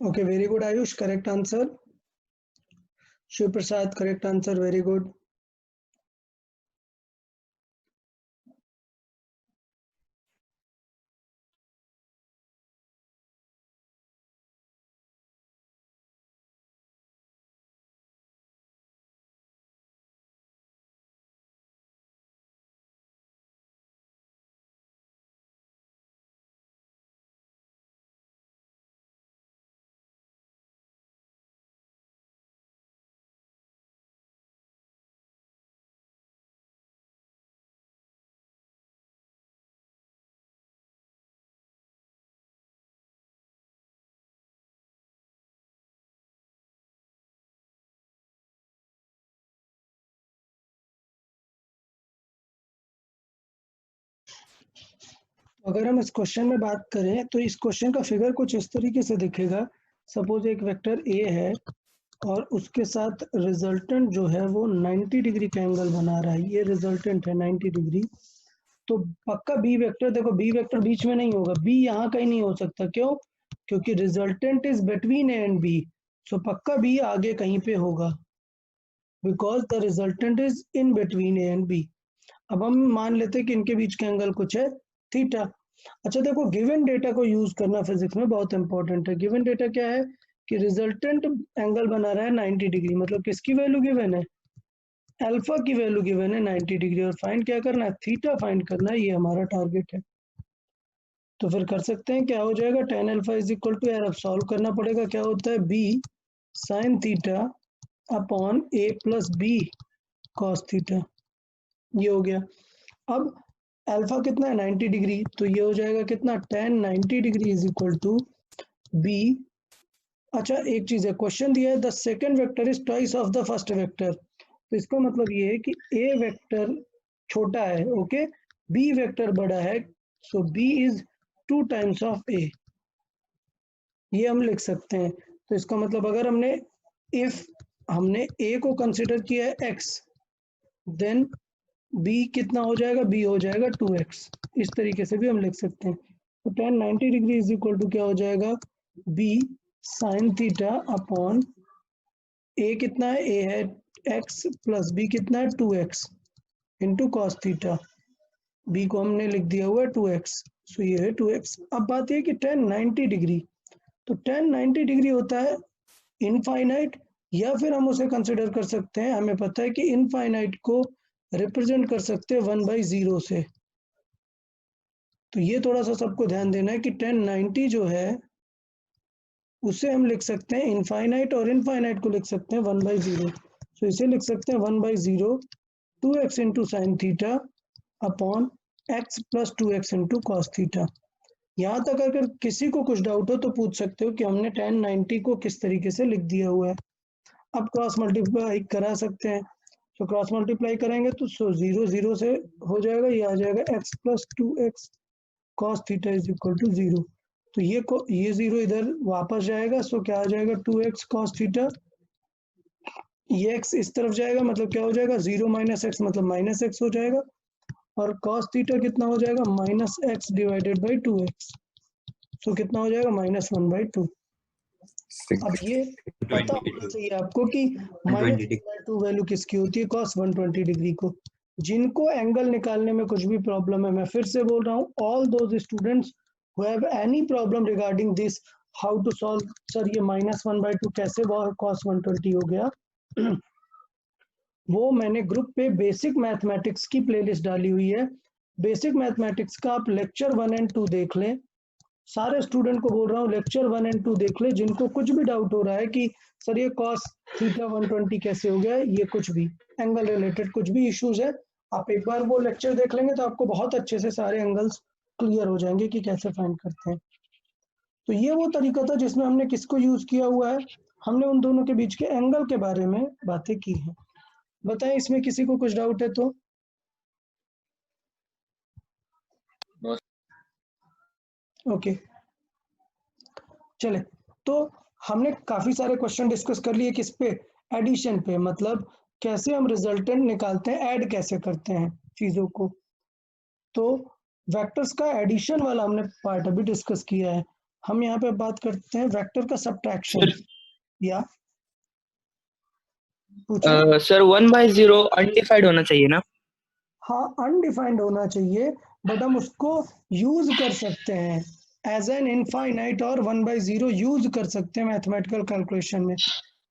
Okay, very good Ayush, correct answer. Shiv Prasad, correct answer, very good. अगर हम इस क्वेश्चन में बात करें तो इस क्वेश्चन का फिगर कुछ इस तरीके से दिखेगा। सपोज एक वेक्टर ए है और उसके साथ रिजल्टेंट जो है वो 90 डिग्री का एंगल बना रहा है, ये रिजल्टेंट है 90 डिग्री। तो पक्का बी वेक्टर, देखो बी वेक्टर बीच में नहीं होगा, बी यहाँ कहीं नहीं हो सकता। क्यों? क्योंकि resultant is between a and b, so पक्का बी आगे कहीं पे होगा, because the resultant is in between a and b. अब हम मान लेते हैं कि इनके बीच का एंगल कुछ है थीटा। अच्छा देखो, गिवन डेटा को यूज करना फिजिक्स में बहुत इंपॉर्टेंट है। गिवन डेटा क्या है कि रिजल्टेंट एंगल बना रहा है 90 डिग्री, मतलब किसकी वैल्यू गिवन है? अल्फा की वैल्यू गिवन है 90 डिग्री, और फाइंड क्या करना है? थीटा फाइंड करना है, ये हमारा टारगेट है। तो फिर कर सकते हैं, क्या हो जाएगा? tan alpha is equal to, यार अब सॉल्व करना पड़ेगा, क्या होता है? b sin theta upon a plus b cos theta, ये हो गया। अब अल्फा कितना है? 90 डिग्री, तो ये हो जाएगा कितना? tan 90 degree is equal to b। अच्छा एक चीज है, क्वेश्चन दिया है the second vector is twice of the first vector, तो इसका मतलब ये है कि a वेक्टर छोटा है, ओके, b वेक्टर बड़ा है, सो b is 2 times of a, ये हम लिख सकते हैं। तो इसका मतलब अगर हमने इफ हमने a को कंसिडर किया है x, देन b कितना हो जाएगा? b हो जाएगा 2x, इस तरीके से भी हम लिख सकते हैं। तो tan 90 degree is equal to क्या हो जाएगा, b sin theta upon a कितना है, a है x प्लस b कितना है 2x into cos theta, b को हमने लिख दिया हुआ है 2x, सो ये है 2x। अब बात है कि tan 90 डिग्री, तो tan 90 डिग्री होता है इनफाइनाइट, या फिर हम उसे कंसिडर कर सकते हैं, हमें पता है कि इनफाइनाइट को रिप्रेजेंट कर सकते हैं 1/0 से। तो ये थोड़ा सा सबको ध्यान देना है कि tan 90 जो है उसे हम लिख सकते हैं इनफाइनाइट, और इनफाइनाइट को लिख सकते हैं 1/0। तो इसे लिख सकते हैं 1/0 2x into sine theta upon x plus 2x into cos theta. यहाँ तक अगर किसी को कुछ डाउट हो तो पूछ सकते हो कि हमने tan 90 को किस तरीके से लिख दिया हुआ है। अब क्रॉस मल्टीप्लाई करा सकते हैं, तो क्रॉस मल्टीप्लाई करेंगे तो 0 0 से हो जाएगा, ये आ जाएगा x plus 2x cos theta is equal to 0। तो ये 0 इधर वापस जाएगा, सो क्या आ जाएगा 2x कॉस थीटा, ये x इस तरफ जाएगा मतलब क्या हो जाएगा 0 माइनस एक्स मतलब माइनस एक्स हो जाएगा, और कॉस थीटा कितना हो जाएगा minus x divided by 2x, सो कितना हो जाएगा -1/2। अब ये पता होना चाहिए आपको कि -1/2 वैल्यू किसकी होती है, cos 120 डिग्री को। जिनको एंगल निकालने में कुछ भी प्रॉब्लम है, मैं फिर से बोल रहा हूँ, all those students who have any problem regarding this, how to solve, sir ये -1/2 कैसे cos 120 हो गया, वो मैंने ग्रुप पे बेसिक मैथमेटिक्स की प्लेलिस्ट डाली हुई है। बेसिक मैथमेटिक्स का आप लेक्चर 1 एंड 2 देख लें। सारे स्टूडेंट को बोल रहा हूँ लेक्चर 1 एंड 2 देख ले, जिनको कुछ भी डाउट हो रहा है कि सर ये cos थीटा 120 कैसे हो गया, ये कुछ भी एंगल रिलेटेड कुछ भी इश्यूज है, आप एक बार वो लेक्चर देख लेंगे तो आपको बहुत अच्छे से सारे एंगल्स क्लियर हो जाएंगे कि कैसे फाइंड करते हैं। तो ये वो तरीका था जिसमें हमने किसको यूज किया हुआ है, हमने उन दोनों के बीच के एंगल के बारे में बातें की हैं। बताएं इसमें किसी को कुछ डाउट है तो। ओके चले, तो हमने काफी सारे क्वेश्चन डिस्कस कर लिए किस पे, एडिशन पे, मतलब कैसे हम रिजल्टेंट निकालते हैं, ऐड कैसे करते हैं चीजों को। तो वेक्टर्स का एडिशन वाला हमने पार्ट अभी डिस्कस किया है। हम यहाँ पे बात करते हैं वेक्टर का सब्ट्रैक्शन, या पूछो। सर 1/0 अनडिफाइंड होना चाहिए ना? हाँ अनडिफाइंड होना चाहिए, बट हम उसको यूज कर सकते हैं एज एन इनफाइनाइट, और 1/0 यूज कर सकते हैं मैथमेटिकल कैलकुलेशन में।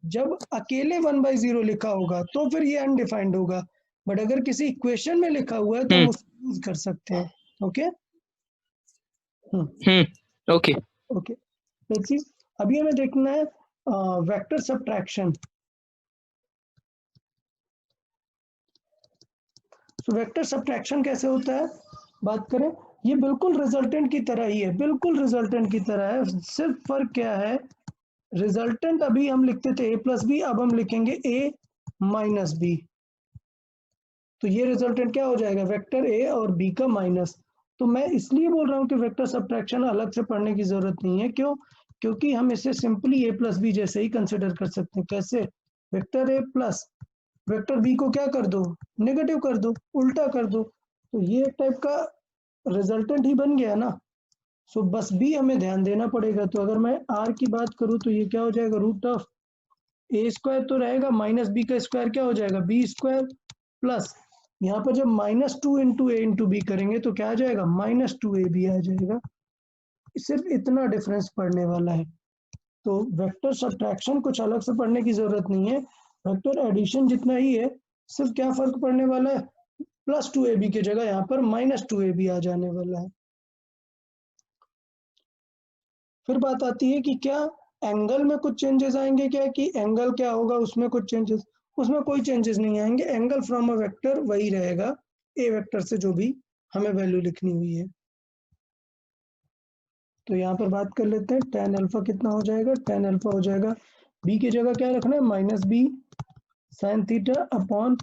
जब अकेले 1/0 लिखा होगा तो फिर ये अनडिफाइंड होगा, बट अगर किसी इक्वेशन में लिखा हुआ है तो हम उसको यूज कर सकते हैं। Okay okay okay let's see, अभी हमें देखना है वेक्टर सब्ट्रैक्शन। तो वेक्टर सब्ट्रैक्शन कैसे होता है बात करें, ये बिल्कुल रिजल्टेंट की तरह ही है, बिल्कुल रिजल्टेंट की तरह है, सिर्फ फर्क क्या है, रिजल्टेंट अभी हम लिखते थे a प्लस बी, अब हम लिखेंगे a माइनस बी। तो ये रिजल्टेंट क्या हो जाएगा, वेक्टर a और b का माइनस। तो मैं इसलिए बोल रहा हूँ कि वेक्टर सब्ट्रैक्शन अलग से पढ़ने की जरूरत नहीं है, क्यों, क्योंकि हम इसे सिंपली a प्लस बी जैसे ही कंसिडर कर सकते हैं। कैसे, vector a plus vector b को क्या कर दो, नेगेटिव कर दो, उल्टा कर दो, तो ये एक टाइप का रिजल्टेंट ही बन गया ना। सो बस भी हमें ध्यान देना पड़ेगा। तो अगर मैं r की बात करूं तो ये क्या हो जाएगा, रूट ऑफ a स्क्वायर तो रहेगा, माइनस b का स्क्वायर क्या हो जाएगा b स्क्वायर, प्लस यहाँ पर जब -2 इंटू ए इंटू बी करेंगे तो क्या आ जाएगा -2ab आ जाएगा। सिर्फ इतना डिफरेंस पड़ने वाला है। तो वेक्टर सब्ट्रैक्शन कुछ अलग से पढ़ने की जरूरत नहीं है, वेक्टर एडिशन जितना ही है, सिर्फ क्या फर्क पड़ने वाला है, +2ab की जगह यहाँ पर -2ab आ जाने वाला है। फिर बात आती है कि क्या एंगल में कुछ चेंजेस आएंगे क्या, कि एंगल क्या होगा उसमें कुछ चेंजेस, उसमें कोई चेंजेस नहीं आएंगे, एंगल फ्रॉम अ वेक्टर वही रहेगा, ए वेक्टर से जो भी हमें वैल्यू लिखनी हुई है। तो यहाँ पर बात कर लेते हैं, tan अल्फा कितना हो जाएगा, tan अल्फा हो जाएगा b की जगह क्या रखना है -b sin theta upon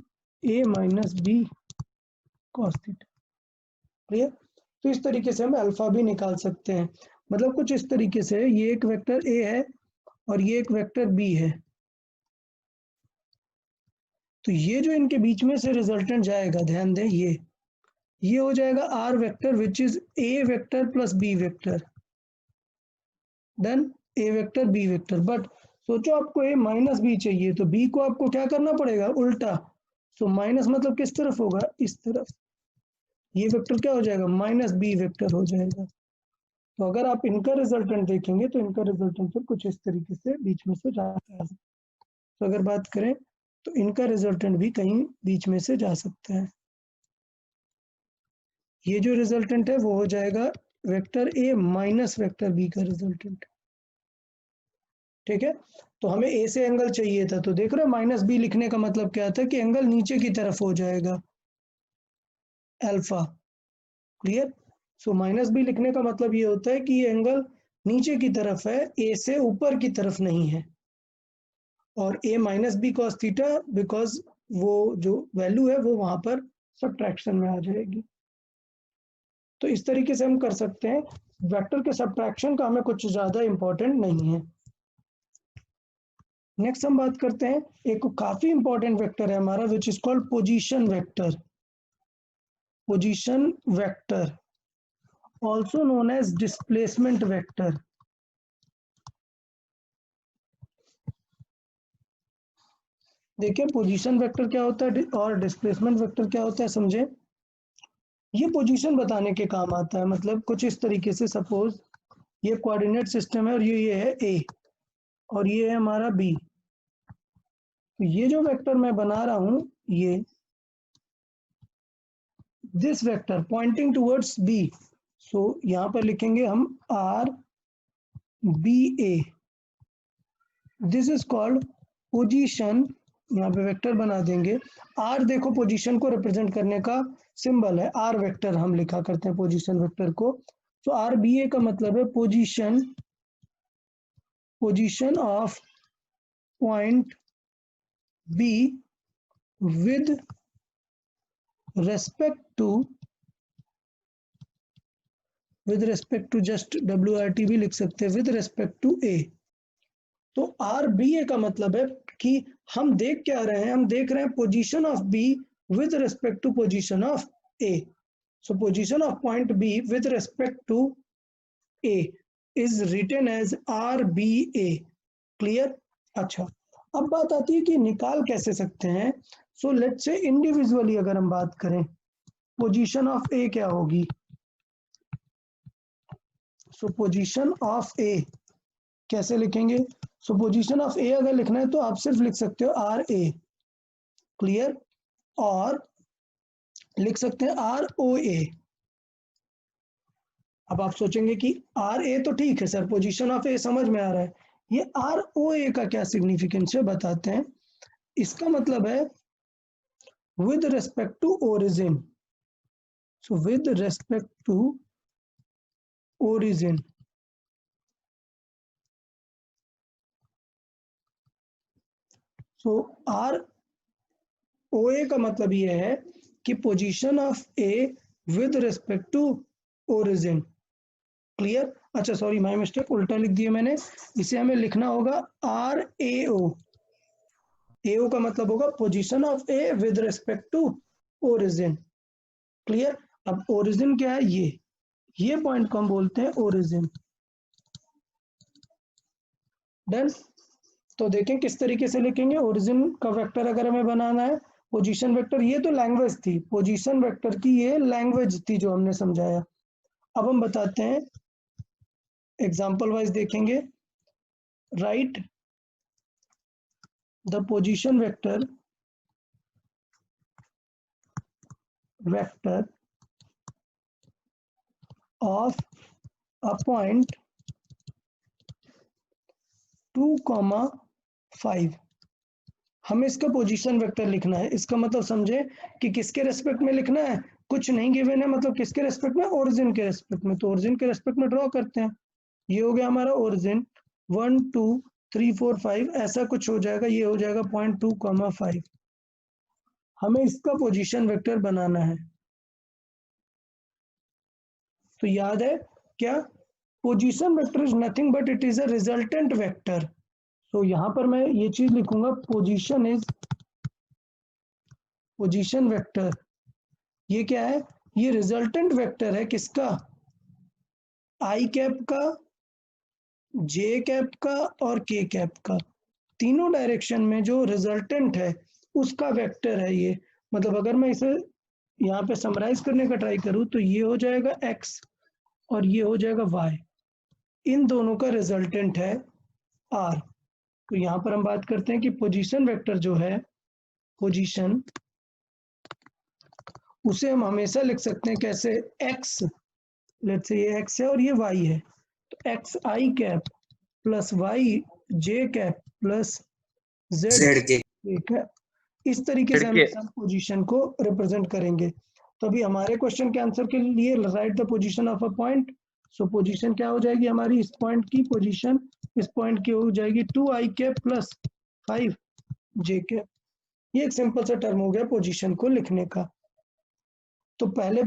a minus b cos theta. Clear, तो इस तरीके से हम अल्फा भी निकाल सकते हैं, मतलब कुछ इस तरीके से, ये एक वेक्टर a है और ये एक वेक्टर b है, तो ये जो इनके बीच में से रिजल्टेंट जाएगा, ध्यान दें, ये हो जाएगा r vector which is a vector plus b vector, then a vector b vector. But सोचो आपको ए माइनस बी चाहिए तो बी को आपको क्या करना पड़ेगा, उल्टा। सो माइनस मतलब किस तरफ होगा, इस तरफ। ये वेक्टर क्या हो जाएगा, माइनस बी वेक्टर हो जाएगा। तो अगर आप इनका रिजल्टेंट देखेंगे तो इनका रिजल्टेंट फिर कुछ इस तरीके से बीच में से जाता है। तो अगर बात करें तो इनका रिजल्टेंट भी कहीं बीच में से जा सकता है। ये जो रिजल्टेंट है वो हो जाएगा vector a minus vector b का रिजल्टेंट। ठीक है, तो हमें ए से एंगल चाहिए था, तो देख रहे हो माइनस बी लिखने का मतलब क्या था कि एंगल नीचे की तरफ हो जाएगा, alpha. Clear. So minus b लिखने का मतलब ये होता है कि ये एंगल नीचे की तरफ है, ए से ऊपर की तरफ नहीं है। और a minus b cos theta, because वो जो वैल्यू है वो वहां पर सब्ट्रैक्शन में आ जाएगी। तो इस तरीके से हम कर सकते हैं। वेक्टर के सब्ट्रैक्शन का हमें कुछ ज्यादा इंपॉर्टेंट नहीं है। नेक्स्ट हम बात करते हैं, एक काफी इंपॉर्टेंट वेक्टर है हमारा which is called position vector. Position vector also known as displacement vector. देखिए पोजीशन वेक्टर क्या होता है और डिस्प्लेसमेंट वेक्टर क्या होता है, समझे। ये पोजीशन बताने के काम आता है, मतलब कुछ इस तरीके से, सपोज ये कोऑर्डिनेट सिस्टम है और ये है ए और ये है हमारा बी। तो ये जो वेक्टर मैं बना रहा हूं, ये this vector pointing towards b, so यहां पर लिखेंगे हम r b a. This is called position. यहाँ पे वेक्टर बना देंगे। आर देखो पोजीशन को रिप्रेजेंट करने का सिंबल है, आर वेक्टर हम लिखा करते हैं पोजीशन वेक्टर को। तो आर बी ए का मतलब है position, position of point b with respect to just WRT भी लिख सकते हैं, विद रेस्पेक्ट टू ए। तो आर बी ए का मतलब है कि हम देख क्या रहे हैं, हम देख रहे हैं position of b with respect to position of a. So position of point b with respect to a is written as r b a. Clear. अच्छा, अब बात आती है कि निकाल कैसे सकते हैं। सो लेट्स से इंडिविजुअली अगर हम बात करें, पोजीशन ऑफ ए क्या होगी। सो पोजीशन ऑफ ए कैसे लिखेंगे। सो पोजीशन ऑफ ए अगर लिखना है तो आप सिर्फ लिख सकते हो आर ए। क्लियर। और लिख सकते हैं आर ओ ए। अब आप सोचेंगे कि आर ए तो ठीक है सर, पोजीशन ऑफ ए समझ में आ रहा है, ये आर ओ ए का क्या सिग्निफिकेंस है बताते हैं। इसका मतलब है with respect to origin. So with respect to origin. So r o a का मतलब ये है कि position of a with respect to origin. Clear. अच्छा सॉरी माय मिस्टेक, उल्टा लिख दिया मैंने। इसे हमें लिखना होगा आर ए ओ। ए ओ का मतलब होगा position of a with respect to origin. Clear. अब ओरिजिन क्या है, ये पॉइंट को हम बोलते हैं ओरिजिन। डन। तो देखें किस तरीके से लिखेंगे ओरिजिन का वेक्टर अगर हमें बनाना है। पोजीशन वेक्टर, ये तो लैंग्वेज थी, पोजीशन वेक्टर की ये लैंग्वेज थी जो हमने समझाया। अब हम बताते हैं, एग्जाम्पल वाइज देखेंगे। Right the position vector of a point 2,5। हमें इसका पोजीशन वेक्टर लिखना है। इसका मतलब समझे कि किसके रेस्पेक्ट में लिखना है, कुछ नहीं गिवन है, मतलब किसके रेस्पेक्ट में, ओरिजिन के रेस्पेक्ट में। तो ओरिजिन के रेस्पेक्ट में ड्रॉ करते हैं। ये हो गया हमारा ओरिजिन 1 2 3 4 5 ऐसा कुछ हो जाएगा। ये हो जाएगा पॉइंट 2,5। हमें इसका पोजीशन वेक्टर बनाना है। तो याद है क्या, position vector is nothing but it is a resultant vector. तो यहां पर मैं ये चीज लिखूंगा, पोजीशन वेक्टर। ये क्या है, ये रिजल्टेंट वेक्टर है किसका, आई कैप का, जे कैप का और के कैप का, तीनों डायरेक्शन में जो रिजल्टेंट है उसका वेक्टर है ये। मतलब अगर मैं इसे यहाँ पे समराइज करने का ट्राई करूँ तो ये हो जाएगा x और ये हो जाएगा y, इन दोनों का रिजल्टेंट है r। तो यहाँ पर हम बात करते हैं कि पोजीशन वेक्टर जो है, पोजीशन, उसे हम हमेशा लिख सकते हैं कैसे, x, लेट्स से ये x है और ये y है, तो x i cap plus y j cap plus z के ठीक है। इस तरीके से हम पोजीशन को रिप्रेजेंट करेंगे। तो अभी हमारे क्वेश्चन के आंसर के लिए right the position of a point. So position क्या हो जाएगी हमारी, इस पॉइंट की पोजीशन, इस पॉइंट की हो जाएगी 2i cap plus 5j cap. ये एक सिंपल सा टर्म हो गया पोजीशन को लिखने का। तो पहले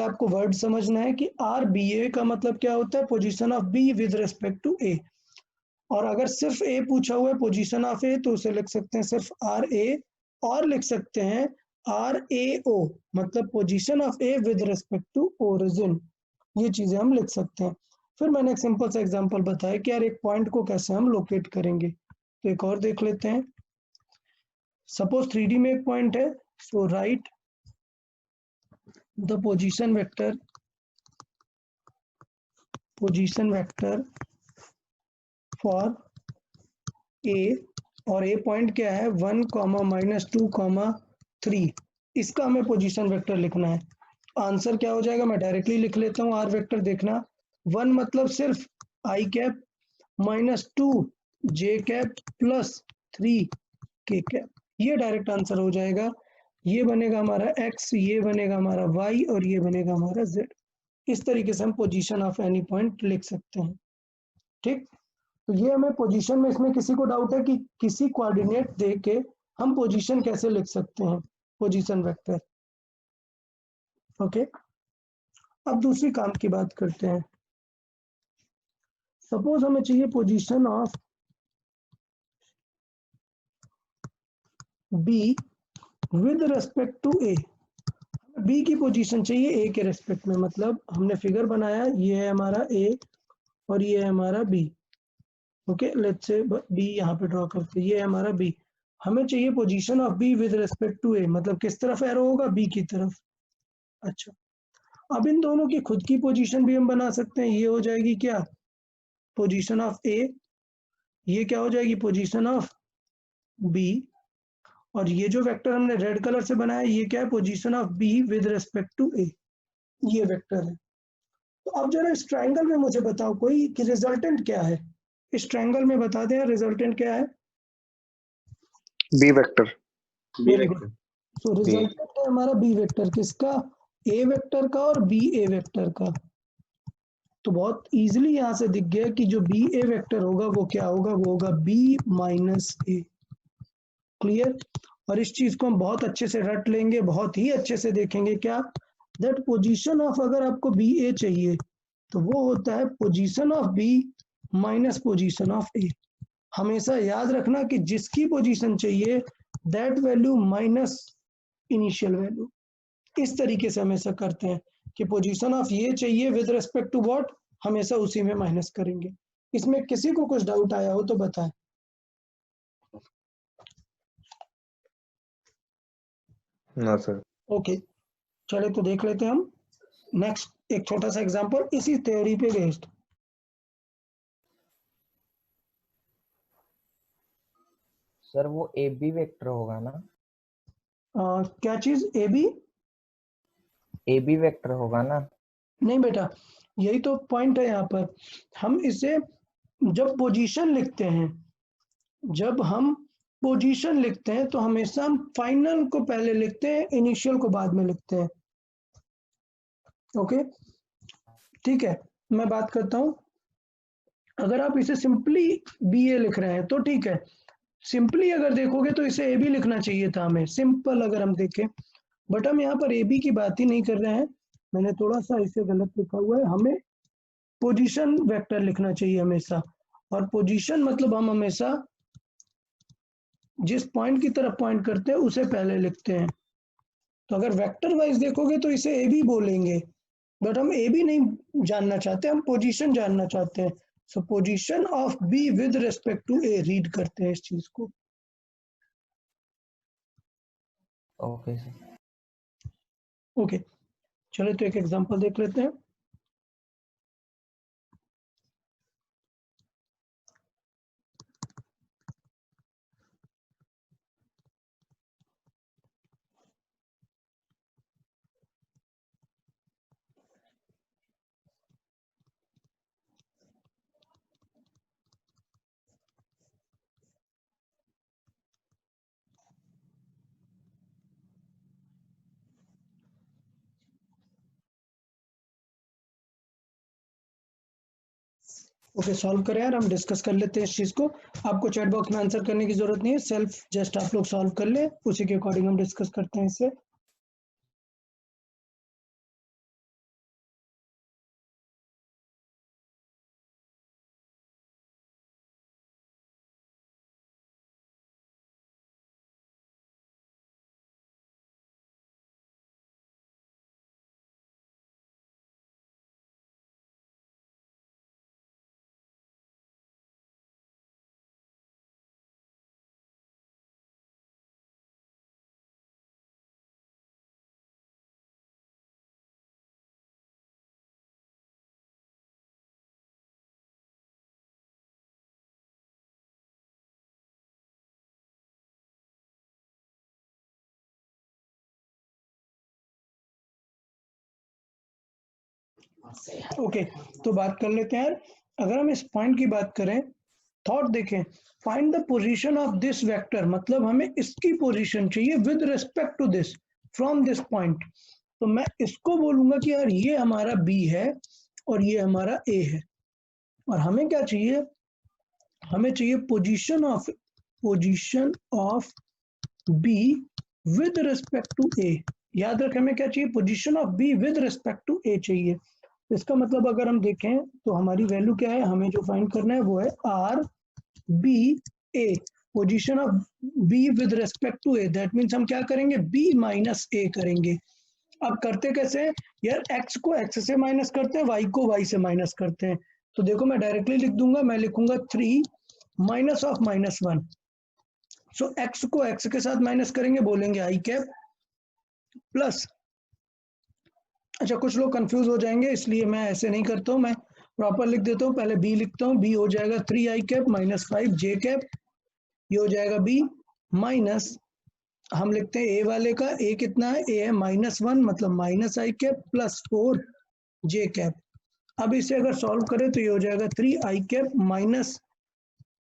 आपको वर्ड समझना है कि आर बी ए का मतलब क्या होता है, position of b with respect to a. और अगर सिर्फ ए पूछा हुआ है पोजीशन ऑफ ए तो उसे लिख सकते हैं सिर्फ आर ए, और लिख सकते हैं आर ए ओ, मतलब position of a with respect to origin. ये चीजें हम लिख सकते हैं। फिर मैंने एक सिंपल सा एग्जांपल बताया कि यार एक पॉइंट को कैसे हम लोकेट करेंगे। तो एक और देख लेते हैं। सपोज 3D में एक पॉइंट है, so write the position vector for a, और ए पॉइंट क्या है 1, -2, 3। इसका हमें पोजीशन वेक्टर लिखना है। आंसर क्या हो जाएगा, मैं डायरेक्टली लिख लेता हूँ। आर वेक्टर देखना, 1 मतलब सिर्फ आई कैप, -2 जे कैप प्लस 3 के कैप, ये डायरेक्ट आंसर हो जाएगा। ये बनेगा हमारा x, ये बनेगा हमारा y और ये बनेगा हमारा z। इस तरीके से हम पोजीशन ऑफ एनी पॉइंट लिख सकते हैं। ठीक, तो ये हमें पोजीशन में, इसमें किसी को डाउट है कि किसी कोऑर्डिनेट दे के हम पोजीशन कैसे लिख सकते हैं, पोजीशन वेक्टर। ओके, अब दूसरी काम की बात करते हैं। सपोज हमें चाहिए position of b with respect to a. B की पोजीशन चाहिए ए के रेस्पेक्ट में, मतलब हमने फिगर बनाया, ये है हमारा ए और ये है हमारा b. Okay, let's say b यहाँ पे ड्रॉ करते हैं, ये है हमारा बी। हमें चाहिए position of b with respect to a, मतलब किस तरफ एरो होगा, बी की तरफ। अच्छा, अब इन दोनों की खुद की पोजीशन भी हम बना सकते हैं। ये हो जाएगी क्या, पोजीशन ऑफ ए, ये क्या हो जाएगी, पोजीशन ऑफ बी, और ये जो वेक्टर हमने रेड कलर से बनाया ये क्या है, position of b with respect to a, ये वेक्टर है। तो अब जरा इस ट्रायंगल में मुझे बताओ कोई कि रिजल्टेंट क्या है, इस ट्रायंगल में बता दें रिजल्टेंट क्या है। B vector. Very good. So resultant है हमारा बी वेक्टर, किसका, ए वेक्टर का और बी ए वेक्टर का। तो बहुत इजीली यहाँ से दिख गया कि जो बी ए वेक्टर होगा वो क्या होगा, वो होगा बी माइनस ए। क्लियर। और इस चीज को हम बहुत अच्छे से रट लेंगे, बहुत ही अच्छे से देखेंगे क्या, दैट पोजीशन ऑफ, अगर आपको बी ए चाहिए तो वो होता है position of b minus position of a. हमेशा याद रखना कि जिसकी पोजीशन चाहिए that value minus initial value. इस तरीके से हमेशा करते हैं कि पोजीशन ऑफ ये चाहिए विद रिस्पेक्ट टू व्हाट, हमेशा उसी में माइनस करेंगे। इसमें किसी को कुछ डाउट आया हो तो बताएं। ना सर। ओके, चले तो देख लेते हैं हम नेक्स्ट एक छोटा सा एग्जांपल इसी थ्योरी पे बेस्ड। सर वो ए बी वेक्टर होगा ना, क्या चीज, ए बी वेक्टर होगा ना। नहीं बेटा, यही तो पॉइंट है यहाँ पर। हम इसे जब पोजीशन लिखते हैं, जब हम पोजीशन लिखते हैं तो हमेशा हम फाइनल को पहले लिखते हैं, इनिशियल को बाद में लिखते हैं। ओके, ठीक है, मैं बात करता हूं। अगर आप इसे सिंपली बी ए लिख रहे हैं तो ठीक है, सिंपली अगर देखोगे तो इसे ए बी लिखना चाहिए था हमें, सिंपल अगर हम देखें। बट हम यहाँ पर ए बी की बात ही नहीं कर रहे हैं, मैंने थोड़ा सा इसे गलत लिखा हुआ है। हमें पोजीशन वेक्टर लिखना चाहिए हमेशा, और पोजीशन मतलब हम हमेशा जिस पॉइंट की तरफ पॉइंट करते हैं उसे पहले लिखते हैं। तो अगर वेक्टर वाइज देखोगे तो इसे ए बी बोलेंगे, बट हम ए बी नहीं जानना चाहते, हम पोजीशन जानना चाहते हैं। So position of b with respect to a, read करते हैं इस चीज को। Okay sir. ओके चलो तो एक एग्जांपल देख लेते हैं। ओके सॉल्व करें यार, हम डिस्कस कर लेते हैं इस चीज को। आपको चैट बॉक्स में आंसर करने की जरूरत नहीं है, सेल्फ जस्ट आप लोग सॉल्व कर ले, उसी के अकॉर्डिंग हम डिस्कस करते हैं इसे। ओके तो बात कर लेते हैं यार। अगर हम इस पॉइंट की बात करें, थॉट देखें, find the position of this vector, मतलब हमें इसकी पोजीशन चाहिए with respect to this from this point. तो मैं इसको बोलूंगा कि यार ये हमारा बी है और ये हमारा ए है, और हमें क्या चाहिए, हमें चाहिए position of b with respect to a. याद रखें हमें क्या चाहिए, position of b with respect to a चाहिए। इसका मतलब अगर हम देखें तो हमारी वैल्यू क्या है, हमें जो फाइंड करना है वो है r b a, position of b with respect to a. That means हम क्या करेंगे, बी माइनस ए करेंगे। अब करते कैसे यार, x को x से माइनस करते हैं, y को y से माइनस करते हैं। तो देखो मैं डायरेक्टली लिख दूंगा, मैं लिखूंगा 3 माइनस ऑफ -1। सो x को x के साथ माइनस करेंगे, बोलेंगे आई कैप प्लस, अच्छा कुछ लोग कंफ्यूज हो जाएंगे इसलिए मैं ऐसे नहीं करता हूँ, मैं प्रॉपर लिख देता हूँ। पहले b लिखता हूँ, b हो जाएगा 3 आई कैप माइनस 5 जे कैप, ये हो जाएगा b माइनस, हम लिखते हैं a वाले का, a कितना है, a है -1 मतलब माइनस आई कैप प्लस 4 जे कैप। अब इसे अगर सॉल्व करें तो ये हो जाएगा 3 आई कैप माइनस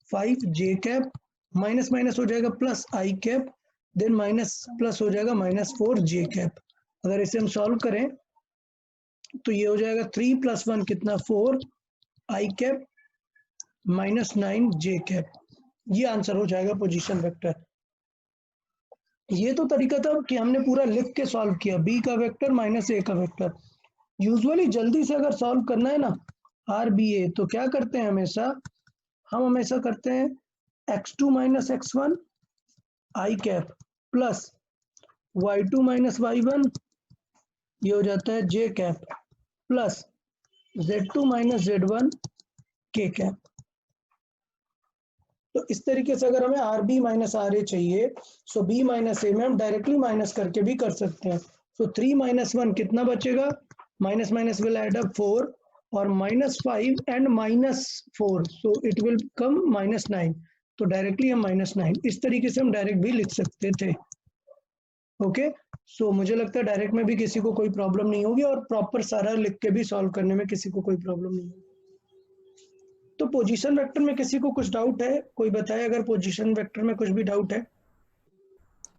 5 जे कैप, माइनस माइनस हो जाएगा प्लस आई कैप, देन माइनस प्लस हो जाएगा -4 जे कैप। अगर इसे हम सॉल्व करें तो ये हो जाएगा 3 + 1 कितना 4 आई कैप -9 जे कैप। ये आंसर हो जाएगा पोजीशन वेक्टर। ये तो तरीका था कि हमने पूरा लिख के सॉल्व किया, बी का वेक्टर माइनस ए का वेक्टर। यूजुअली जल्दी से अगर सॉल्व करना है ना आर बी ए, तो क्या करते हैं हम हमेशा करते हैं x2 - x1 आई कैप प्लस y2 - y1, ये हो जाता है जे कैप प्लस z2 - z1 के कैप। तो इस तरीके से अगर हमें R B minus R A चाहिए, सो बी माइनस ए में हम डायरेक्टली माइनस करके भी कर सकते हैं। सो 3 - 1 कितना बचेगा, minus minus will add up 4 और -5 and -4, so it will come -9। तो डायरेक्टली हम -9 इस तरीके से हम डायरेक्ट भी लिख सकते थे। ओके सो मुझे लगता है डायरेक्ट में भी किसी को कोई प्रॉब्लम नहीं होगी, और प्रॉपर सारा लिख के भी सॉल्व करने में किसी को कोई प्रॉब्लम नहीं होगी। तो पोजीशन वेक्टर में किसी को कुछ डाउट है, कोई बताए अगर पोजीशन वेक्टर में कुछ भी डाउट है।